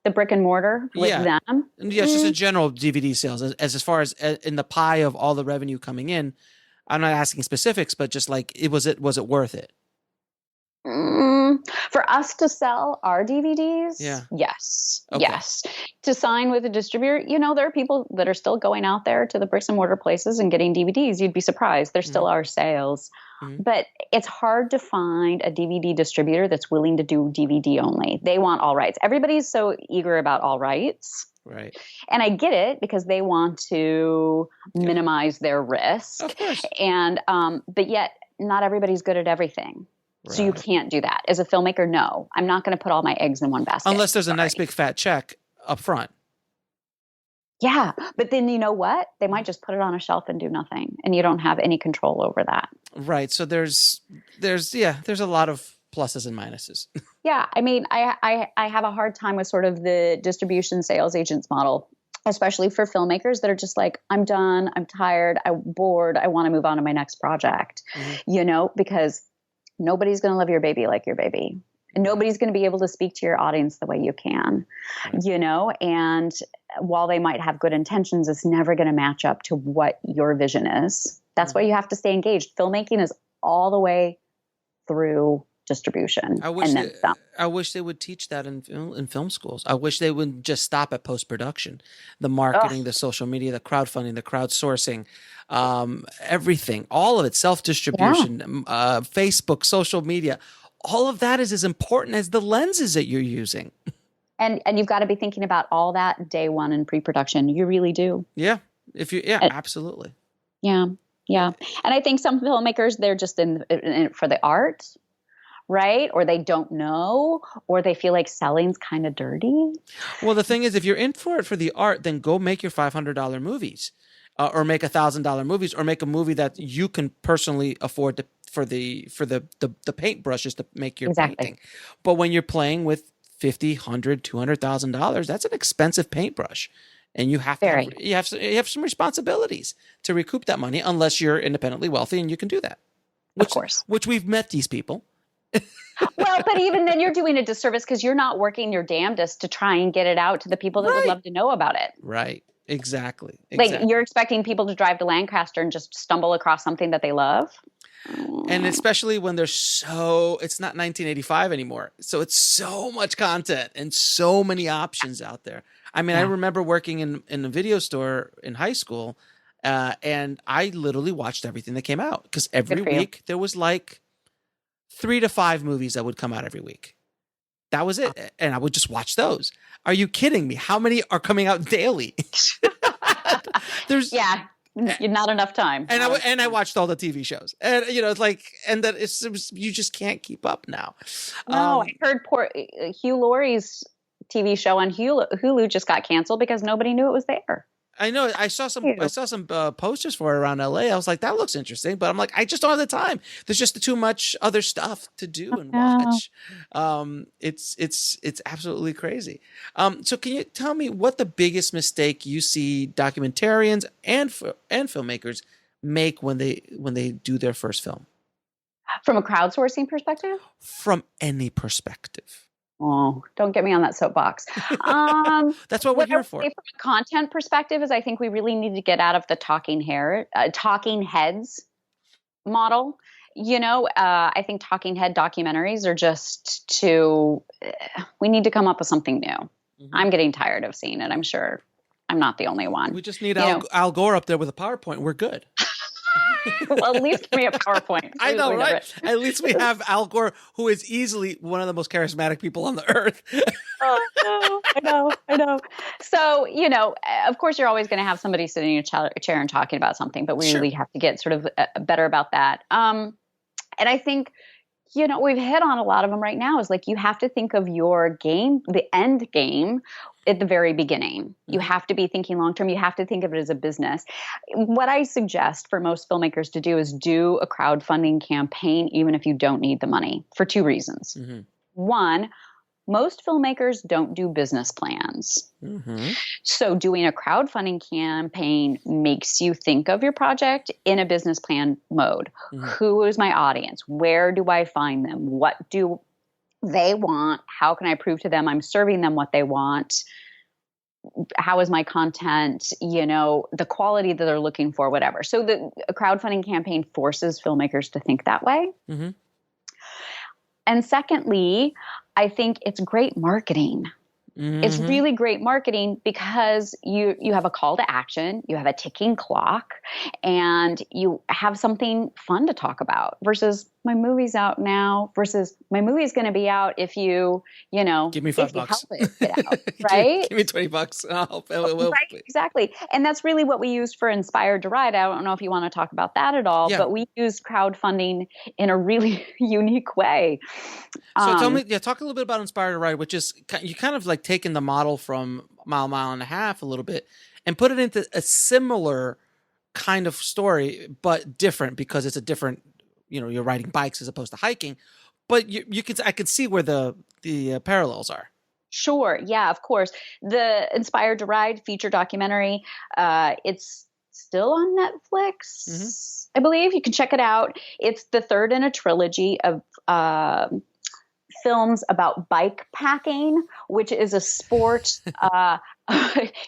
The brick and mortar with them? Yeah, it's just a general DVD sales. As far as in the pie of all the revenue coming in, I'm not asking specifics, but just like, was it worth it? For us to sell our DVDs, yes. Okay. Yes. To sign with a distributor, there are people that are still going out there to the bricks and mortar places and getting DVDs. You'd be surprised. There still are sales. But it's hard to find a DVD distributor that's willing to do DVD only. They want all rights. Everybody's so eager about all rights. Right. And I get it, because they want to minimize their risk. Of course. And but yet not everybody's good at everything. Right. So you can't do that. As a filmmaker, no. I'm not going to put all my eggs in one basket. Unless there's a nice big fat check up front. Yeah. But then you know what? They might just put it on a shelf and do nothing. And you don't have any control over that. Right. So there's a lot of pluses and minuses. Yeah. I mean, I have a hard time with sort of the distribution sales agents model, especially for filmmakers that are just like, I'm done. I'm tired. I'm bored. I want to move on to my next project, because nobody's going to love your baby like your baby. And nobody's going to be able to speak to your audience the way you can, and while they might have good intentions, it's never going to match up to what your vision is. That's why you have to stay engaged. Filmmaking is all the way through distribution. I wish they would teach that in film schools. I wish they wouldn't just stop at post-production. The marketing, the social media, the crowdfunding, the crowdsourcing, everything, all of it, self-distribution, Facebook, social media, all of that is as important as the lenses that you're using. And you've got to be thinking about all that day one in pre-production. You really do. Yeah. Absolutely. Yeah. Yeah. And I think some filmmakers, they're just in it for the art, right? Or they don't know, or they feel like selling's kind of dirty. Well, the thing is, if you're in for it for the art, then go make your $500 movies, or make $1,000 movies, or make a movie that you can personally afford for the paintbrushes to make your painting. But when you're playing with $50,000, $100,000, $200,000, that's an expensive paintbrush. And you have you have some responsibilities to recoup that money, unless you're independently wealthy and you can do that. Of course. Which we've met these people. Well, but even then you're doing a disservice, because you're not working your damnedest to try and get it out to the people that would love to know about it. Right. Exactly. Like, you're expecting people to drive to Lancaster and just stumble across something that they love. And especially when it's not 1985 anymore. So it's so much content and so many options out there. I mean, I remember working in a video store in high school, and I literally watched everything that came out, because every week there was like 3 to 5 movies that would come out every week. That was it. And I would just watch those. Are you kidding me? How many are coming out daily? Not enough time. And I watched all the TV shows, and it's like, and that you just can't keep up now. No, I heard Hugh Laurie's TV show on Hulu just got canceled because nobody knew it was there. I know. I saw some posters for it around LA. I was like, that looks interesting, but I'm like, I just don't have the time. There's just too much other stuff to do and watch. It's absolutely crazy. So can you tell me what the biggest mistake you see documentarians and filmmakers make when they do their first film? From a crowdsourcing perspective? From any perspective. Oh, don't get me on that soapbox. That's what we're here for. From a content perspective is I think we really need to get out of the talking heads model. I think talking head documentaries are just we need to come up with something new. Mm-hmm. I'm getting tired of seeing it. I'm sure I'm not the only one. We just need Al Gore up there with a PowerPoint. We're good. Well, at least give me a PowerPoint. I know, right? At least we have Al Gore, who is easily one of the most charismatic people on the earth. Oh, I know. So, of course, you're always going to have somebody sitting in a chair and talking about something, but we really have to get sort of better about that. And I think, we've hit on a lot of them right now is like you have to think of your game, the end game, at the very beginning. You have to be thinking long term. You have to think of it as a business. What I suggest for most filmmakers to do is do a crowdfunding campaign, even if you don't need the money, for two reasons. Mm-hmm. One, most filmmakers don't do business plans. Mm-hmm. So doing a crowdfunding campaign makes you think of your project in a business plan mode. Mm-hmm. Who is my audience? Where do I find them? What do they want? How can I prove to them I'm serving them what they want? How is my content, the quality that they're looking for, whatever. So a crowdfunding campaign forces filmmakers to think that way. Mm-hmm. And secondly, I think it's great marketing. Mm-hmm. It's really great marketing because you have a call to action, you have a ticking clock, and you have something fun to talk about versus my movie's out now versus my movie's going to be out if you give me $5. Help it get out, right? give me $20. I'll help. Right, exactly. And that's really what we used for Inspired to Ride. I don't know if you want to talk about that at all, but we used crowdfunding in a really unique way. So tell me, talk a little bit about Inspired to Ride, which is you kind of like taking the model from Mile and a Half a little bit and put it into a similar kind of story, but different because it's a different, you're riding bikes as opposed to hiking, but I can see where the parallels are. Sure. Yeah, of course. The Inspired to Ride feature documentary, it's still on Netflix, mm-hmm. I believe. You can check it out. It's the third in a trilogy of films about bike packing, which is a sport.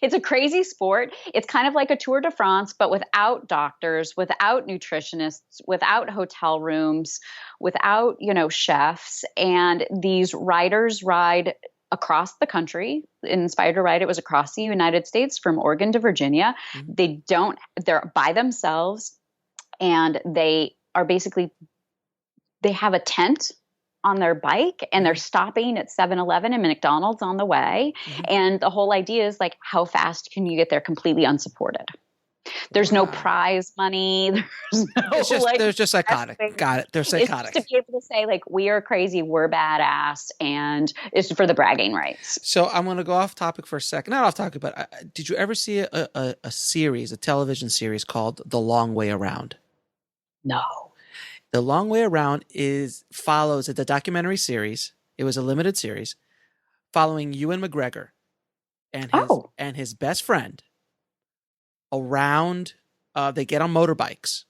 It's a crazy sport. It's kind of like a Tour de France, but without doctors, without nutritionists, without hotel rooms, without, chefs. And these riders ride across the country. Inspired to Ride, it was across the United States from Oregon to Virginia. Mm-hmm. They're by themselves, and they have a tent on their bike, and they're stopping at 7-Eleven and McDonald's on the way. Mm-hmm. And the whole idea is like, how fast can you get there completely unsupported? There's no prize money. They're just psychotic. Got it. They're psychotic. It's to be able to say like, we are crazy, we're badass, and it's for the bragging rights. So I'm going to go off topic for a second. Not off topic, but did you ever see a television series called The Long Way Around? No. The Long Way Around it's a documentary series. It was a limited series following Ewan McGregor and his best friend around. They get on motorbikes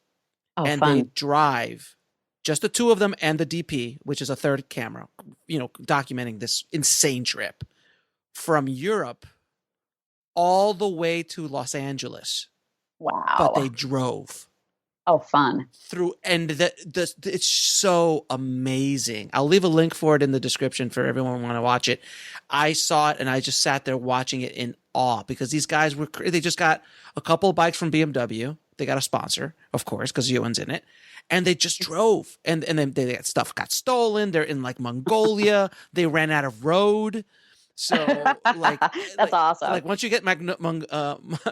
and fun. They drive, just the two of them and the DP, which is a third camera, documenting this insane trip from Europe all the way to Los Angeles. Wow. But they drove. Oh, fun. It's so amazing. I'll leave a link for it in the description for everyone who want to watch it. I saw it and I just sat there watching it in awe because these guys they just got a couple of bikes from BMW. They got a sponsor, of course, because Ewan's in it. And they just drove. And then stuff got stolen. They're in like Mongolia. They ran out of road. So that's awesome. Like once you get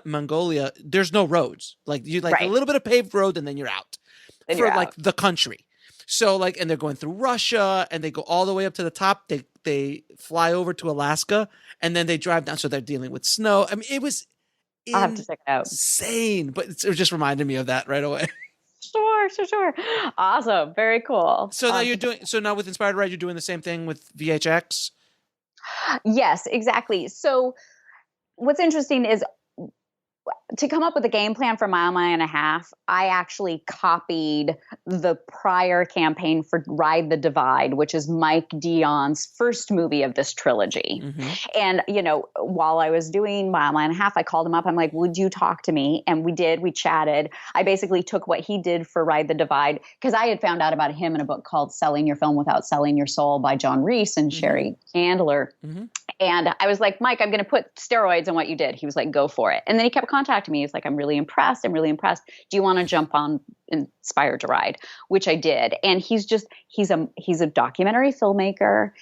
Mongolia, there's no roads. Like you a little bit of paved road, and then you're out the country. So and they're going through Russia, and they go all the way up to the top. They fly over to Alaska, and then they drive down. So they're dealing with snow. I mean, it was I'll have to check it out. Insane. But it just reminded me of that right away. Sure. Awesome. Very cool. So now with Inspired Right, you're doing the same thing with VHX? Yes, exactly. So what's interesting is to come up with a game plan for Mile and a Half, I actually copied the prior campaign for Ride the Divide, which is Mike Dion's first movie of this trilogy. And, while I was doing Mile and a Half, I called him up. I'm like, would you talk to me? And we did. We chatted. I basically took what he did for Ride the Divide because I had found out about him in a book called Selling Your Film Without Selling Your Soul by John Reese and Sherry Candler. And I was like, Mike, I'm going to put steroids in what you did. He was like, go for it. And then he kept contacting me. He's like, I'm really impressed. Do you want to jump on Inspired to Ride? Which I did. And he's a documentary filmmaker.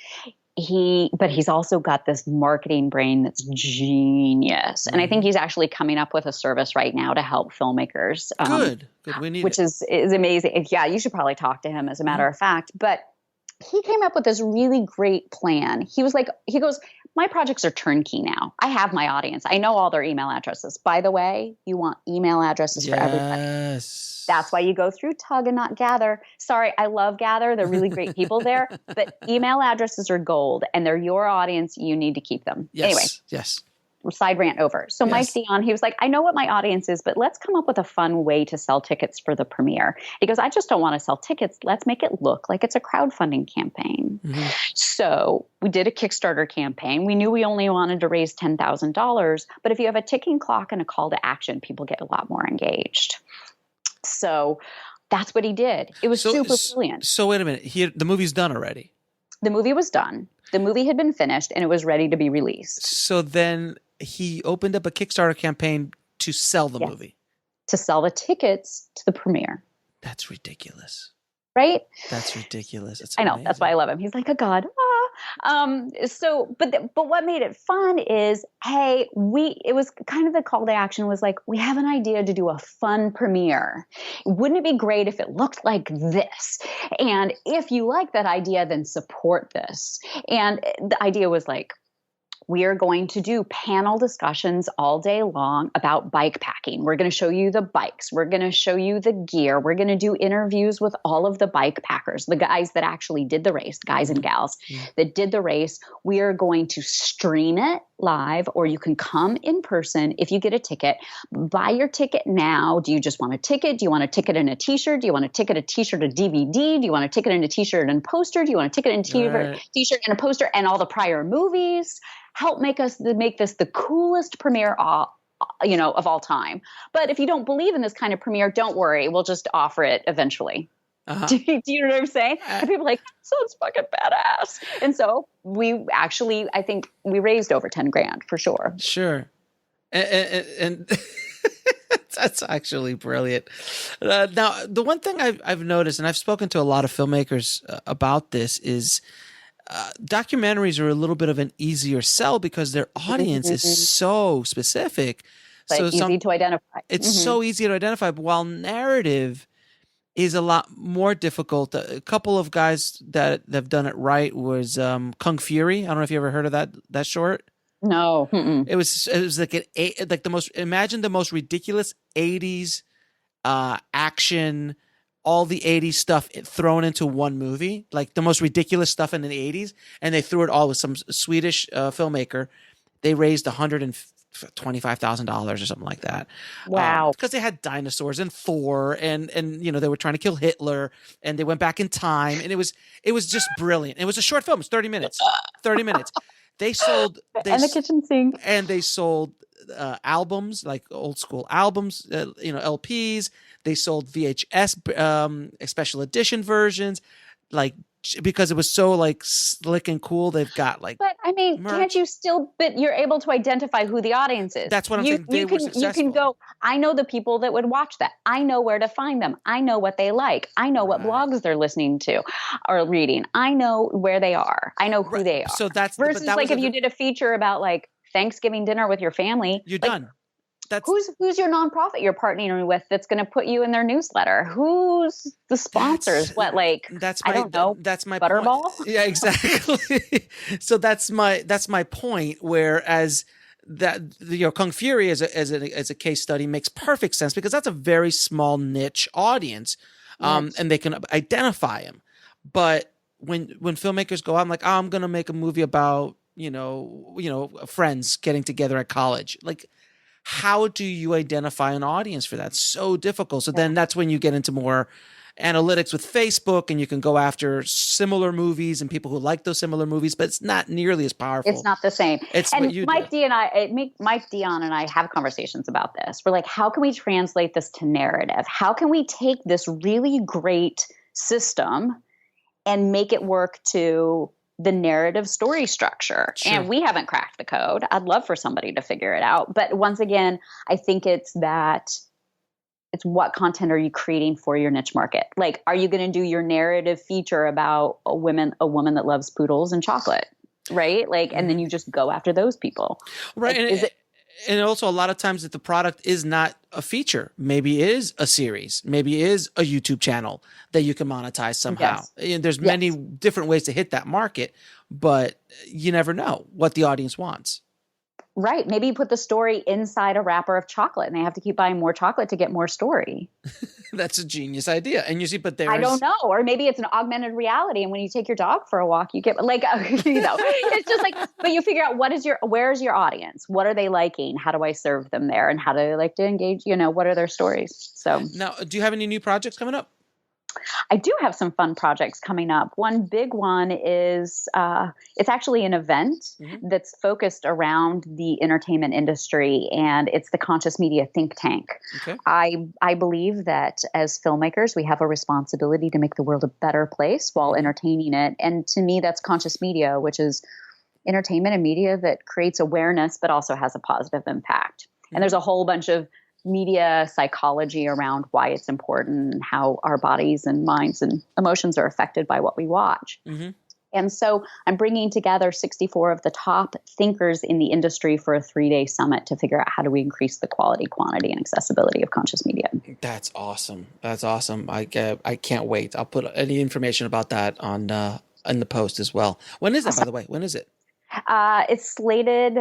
But he's also got this marketing brain that's genius. And I think he's actually coming up with a service right now to help filmmakers. Good. We need which is amazing. Yeah, you should probably talk to him as a matter of fact. But he came up with this really great plan. He goes, my projects are turnkey now. I have my audience. I know all their email addresses. By the way, you want email addresses for everybody. Yes. That's why you go through Tug and not Gather. Sorry, I love Gather. They're really great people there. But email addresses are gold, and they're your audience. You need to keep them. Yes. Anyway. Yes. Side rant over. So Mike Dion, he was like, I know what my audience is, but let's come up with a fun way to sell tickets for the premiere. He goes, I just don't want to sell tickets. Let's make it look like it's a crowdfunding campaign. So we did a Kickstarter campaign. We knew we only wanted to raise $10,000, but if you have a ticking clock and a call to action, people get a lot more engaged. So that's what he did. It was super brilliant. So wait a minute. The movie's done already. The movie was done. The movie had been finished and it was ready to be released. So then he opened up a Kickstarter campaign to sell the movie. To sell the tickets to the premiere. That's ridiculous. Right? That's ridiculous. I know. That's why I love him. He's like a god. But what made it fun is, it was kind of the call to action was like, we have an idea to do a fun premiere. Wouldn't it be great if it looked like this? And if you like that idea, then support this. And the idea was like, we are going to do panel discussions all day long about bike packing. We're going to show you the bikes. We're going to show you the gear. We're going to do interviews with all of the bike packers, the guys that actually did the race, guys and gals that did the race. We are going to stream it live, or you can come in person if you get a ticket. Buy your ticket now. Do you just want a ticket? Do you want a ticket and a t-shirt? Do you want a ticket, a t-shirt, a DVD? Do you want a ticket and a t-shirt and a poster? Do you want a ticket and a t-shirt and a poster and all the prior movies? Help make this the coolest premiere of all time. But if you don't believe in this kind of premiere, don't worry. We'll just offer it eventually. Do you know what I'm saying? And people are like, that sounds fucking badass. And so we actually, I think we raised over 10 grand for sure. Sure. And that's actually brilliant. Now, the one thing I've noticed, and I've spoken to a lot of filmmakers about this, is documentaries are a little bit of an easier sell because their audience is so specific. So easy to identify. It's so easy to identify. But while narrative is a lot more difficult, a couple of guys that have done it right was Kung Fury. I don't know if you ever heard of that short. No. It was like imagine the most ridiculous 80s action, all the 80s stuff thrown into one movie, like the most ridiculous stuff in the 80s, and they threw it all with some Swedish filmmaker. They raised $125,000 or something like that. Wow. Because they had dinosaurs and Thor and they were trying to kill Hitler, and they went back in time, and it was just brilliant. It was a short film. It's 30 minutes. They sold and the kitchen sink. And they sold albums, like old school albums, LPs. They sold VHS special edition versions, like because it was so like slick and cool. They've got like, but I mean, merch. Can't you still? But you're able to identify who the audience is. That's what I'm saying. They were successful. You can go. I know the people that would watch that. I know where to find them. I know what they like. I know what blogs they're listening to or reading. I know where they are. I know who they are. So that's versus like if you did a feature about like Thanksgiving dinner with your family, you're done. Who's your nonprofit you're partnering with that's going to put you in their newsletter? Who's the sponsors? I don't know. That's my Butterball. Point. Yeah, exactly. So that's my point. Whereas Kung Fury as a case study makes perfect sense because that's a very small niche audience, and they can identify him. But when filmmakers go out, I'm like, oh, I'm gonna make a movie about friends getting together at college. Like, how do you identify an audience for that? So difficult. So then that's when you get into more analytics with Facebook, and you can go after similar movies and people who like those similar movies, but it's not nearly as powerful. It's not the same. It's and what you Mike do. Mike Dion and I have conversations about this. We're like, how can we translate this to narrative? How can we take this really great system and make it work to the narrative story structure? Sure. And we haven't cracked the code. I'd love for somebody to figure it out. But once again, I think it's what content are you creating for your niche market? Like, are you going to do your narrative feature about a woman that loves poodles and chocolate, right? Like, and then you just go after those people. Right. Like, and also a lot of times that the product is not a feature. Maybe it is a series. Maybe it is a YouTube channel that you can monetize somehow. Yes. And there's many different ways to hit that market, but you never know what the audience wants. Right. Maybe you put the story inside a wrapper of chocolate and they have to keep buying more chocolate to get more story. That's a genius idea. And you see, but I don't know. Or maybe it's an augmented reality. And when you take your dog for a walk, you get like, it's just like, but you figure out where's your audience? What are they liking? How do I serve them there? And how do they like to engage? What are their stories? So now, do you have any new projects coming up? I do have some fun projects coming up. One big one is it's actually an event that's focused around the entertainment industry, and it's the Conscious Media Think Tank. Okay. I believe that as filmmakers, we have a responsibility to make the world a better place while entertaining it. And to me, that's conscious media, which is entertainment and media that creates awareness but also has a positive impact. And there's a whole bunch of media psychology around why it's important and how our bodies and minds and emotions are affected by what we watch. And so I'm bringing together 64 of the top thinkers in the industry for a 3-day summit to figure out how do we increase the quality, quantity, and accessibility of conscious media. That's awesome. I can't wait. I'll put any information about that on in the post as well. When is it, by the way? When is it? It's slated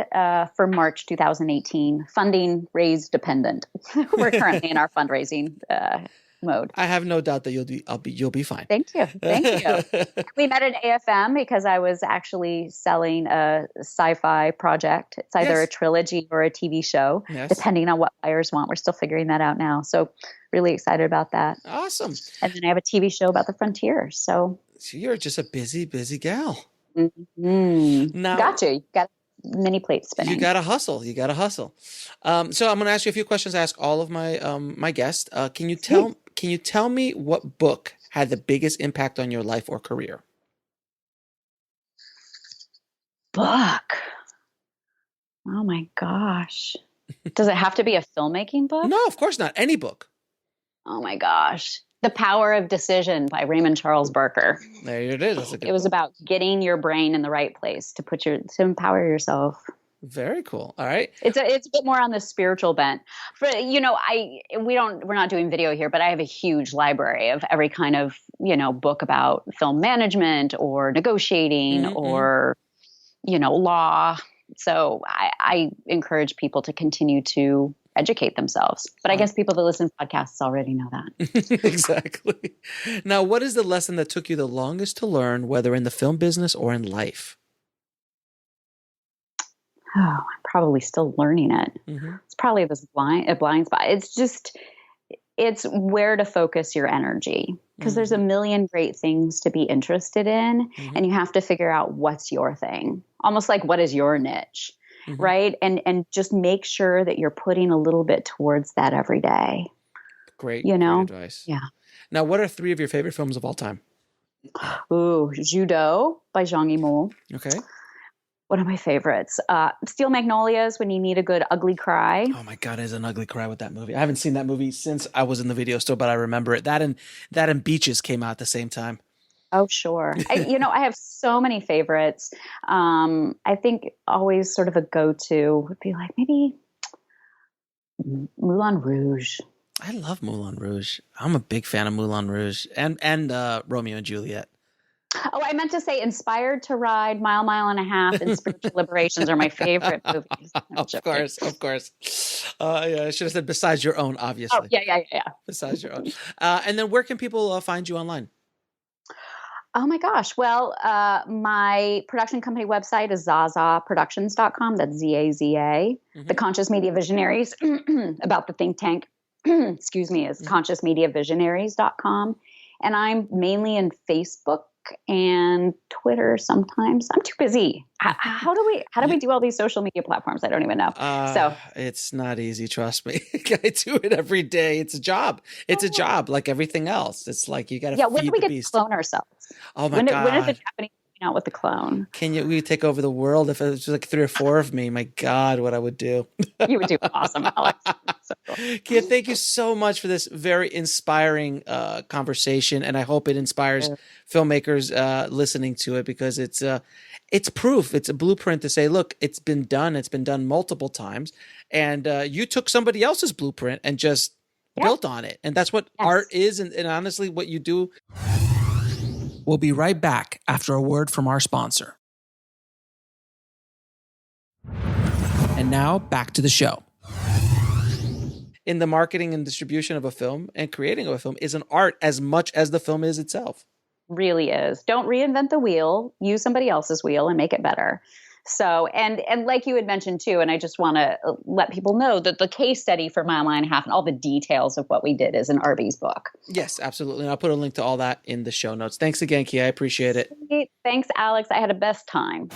for March 2018. Funding raised dependent. We're currently in our fundraising mode. I have no doubt that you'll be fine. Thank you. We met at AFM because I was actually selling a sci-fi project. It's either a trilogy or a TV show, depending on what buyers want. We're still figuring that out now. So really excited about that. Awesome. And then I have a TV show about the frontier. So you're just a busy gal. Now, got you. You got many plates spinning. You got to hustle. So I'm going to ask you a few questions. I ask all of my my guests. Can you tell me what book had the biggest impact on your life or career? Book. Oh my gosh. Does it have to be a filmmaking book? No, of course not. Any book. Oh my gosh. The Power of Decision by Raymond Charles Barker. There it is. That's a good It was book. about getting your brain in the right place to empower yourself. Very cool. All right. It's a bit more on the spiritual bent. We're not doing video here, but I have a huge library of every kind of, book about film management or negotiating or, law. So I encourage people to continue to educate themselves. But I guess people that listen to podcasts already know that. Exactly. Now, what is the lesson that took you the longest to learn, whether in the film business or in life? Oh, I'm probably still learning it. It's probably this blind spot. It's where to focus your energy, because there's a million great things to be interested in, and you have to figure out what's your thing. Almost like, what is your niche? Right. And just make sure that you're putting a little bit towards that every day. Great advice. Yeah. Now, what are 3 of your favorite films of all time? Ooh, Judo by Zhang Yimou. Okay. One of my favorites. Steel Magnolias, when you need a good ugly cry. Oh my God, there's an ugly cry with that movie. I haven't seen that movie since I was in the video store, but I remember it. That and Beaches came out at the same time. Oh, sure. I have so many favorites. I think always sort of a go-to would be like maybe Moulin Rouge. I love Moulin Rouge. I'm a big fan of Moulin Rouge and Romeo and Juliet. Oh, I meant to say Inspired to Ride, Mile and a Half, and Spiritual Liberations are my favorite movies. Of course. Yeah, I should have said besides your own, obviously. Oh, yeah. Besides your own. And then where can people find you online? Oh my gosh. Well, my production company website is zazaproductions.com. That's Z-A-Z-A. The Conscious Media Visionaries, about the think tank, excuse me, is consciousmediavisionaries.com. And I'm mainly in Facebook and Twitter sometimes. I'm too busy. How do we do all these social media platforms? I don't even know. So it's not easy. Trust me. I do it every day. It's a job. It's a job like everything else. It's like you got to feed the beast. When do we get to clone ourselves? Oh my God. When is the Japanese out with the clone? We take over the world? If it was like 3 or 4 of me, my God, what I would do. You would do awesome, Alex. So cool. Kia, thank you so much for this very inspiring conversation. And I hope it inspires filmmakers listening to it, because it's proof. It's a blueprint to say, look, it's been done. It's been done multiple times. And you took somebody else's blueprint and just built on it. And that's what art is. And honestly, what you do. We'll be right back after a word from our sponsor. And now back to the show. In the marketing and distribution of a film and creating of a film is an art as much as the film is itself. Really is. Don't reinvent the wheel. Use somebody else's wheel and make it better. So, and like you had mentioned too, and I just want to let people know that the case study for Mile and a Half and all the details of what we did is in RB's book. Yes, absolutely. And I'll put a link to all that in the show notes. Thanks again, Kia. I appreciate it. Thanks, Alex. I had a best time.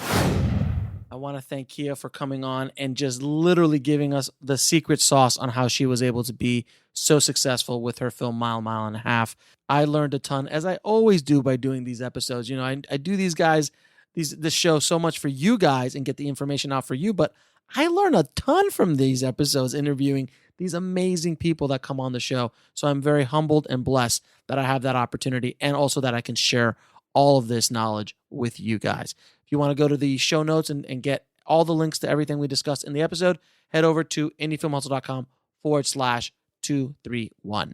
I want to thank Kia for coming on and just literally giving us the secret sauce on how she was able to be so successful with her film Mile and a Half. I learned a ton, as I always do by doing these episodes. You know, I do these guys, this show so much for you guys and get the information out for you, but I learn a ton from these episodes interviewing these amazing people that come on the show. So I'm very humbled and blessed that I have that opportunity, and also that I can share all of this knowledge with you guys. If you want to go to the show notes and get all the links to everything we discussed in the episode, head over to indiefilmhustle.com/231.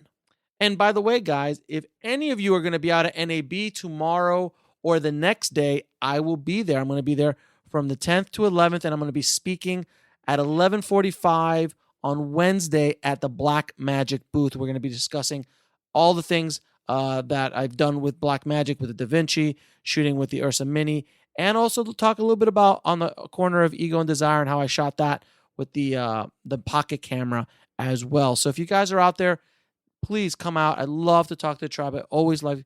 And by the way, guys, if any of you are going to be out at NAB tomorrow or the next day, I will be there. I'm going to be there from the 10th to 11th, and I'm going to be speaking at 11:45 on Wednesday at the Black Magic booth. We're going to be discussing all the things that I've done with Black Magic, with the Da Vinci, shooting with the Ursa Mini, and also to talk a little bit about On the Corner of Ego and Desire and how I shot that with the pocket camera as well. So if you guys are out there, please come out. I love to talk to the tribe. I always love,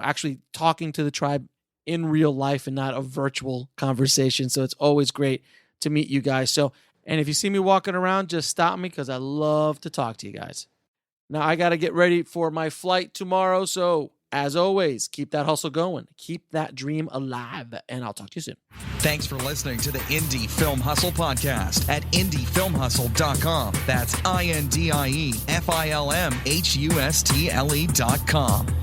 actually talking to the tribe in real life and not a virtual conversation. So it's always great to meet you guys. So, and if you see me walking around, just stop me, because I love to talk to you guys. Now I got to get ready for my flight tomorrow. So as always, keep that hustle going. Keep that dream alive. And I'll talk to you soon. Thanks for listening to the Indie Film Hustle podcast at indiefilmhustle.com. That's INDIEFILMHUSTLE.com.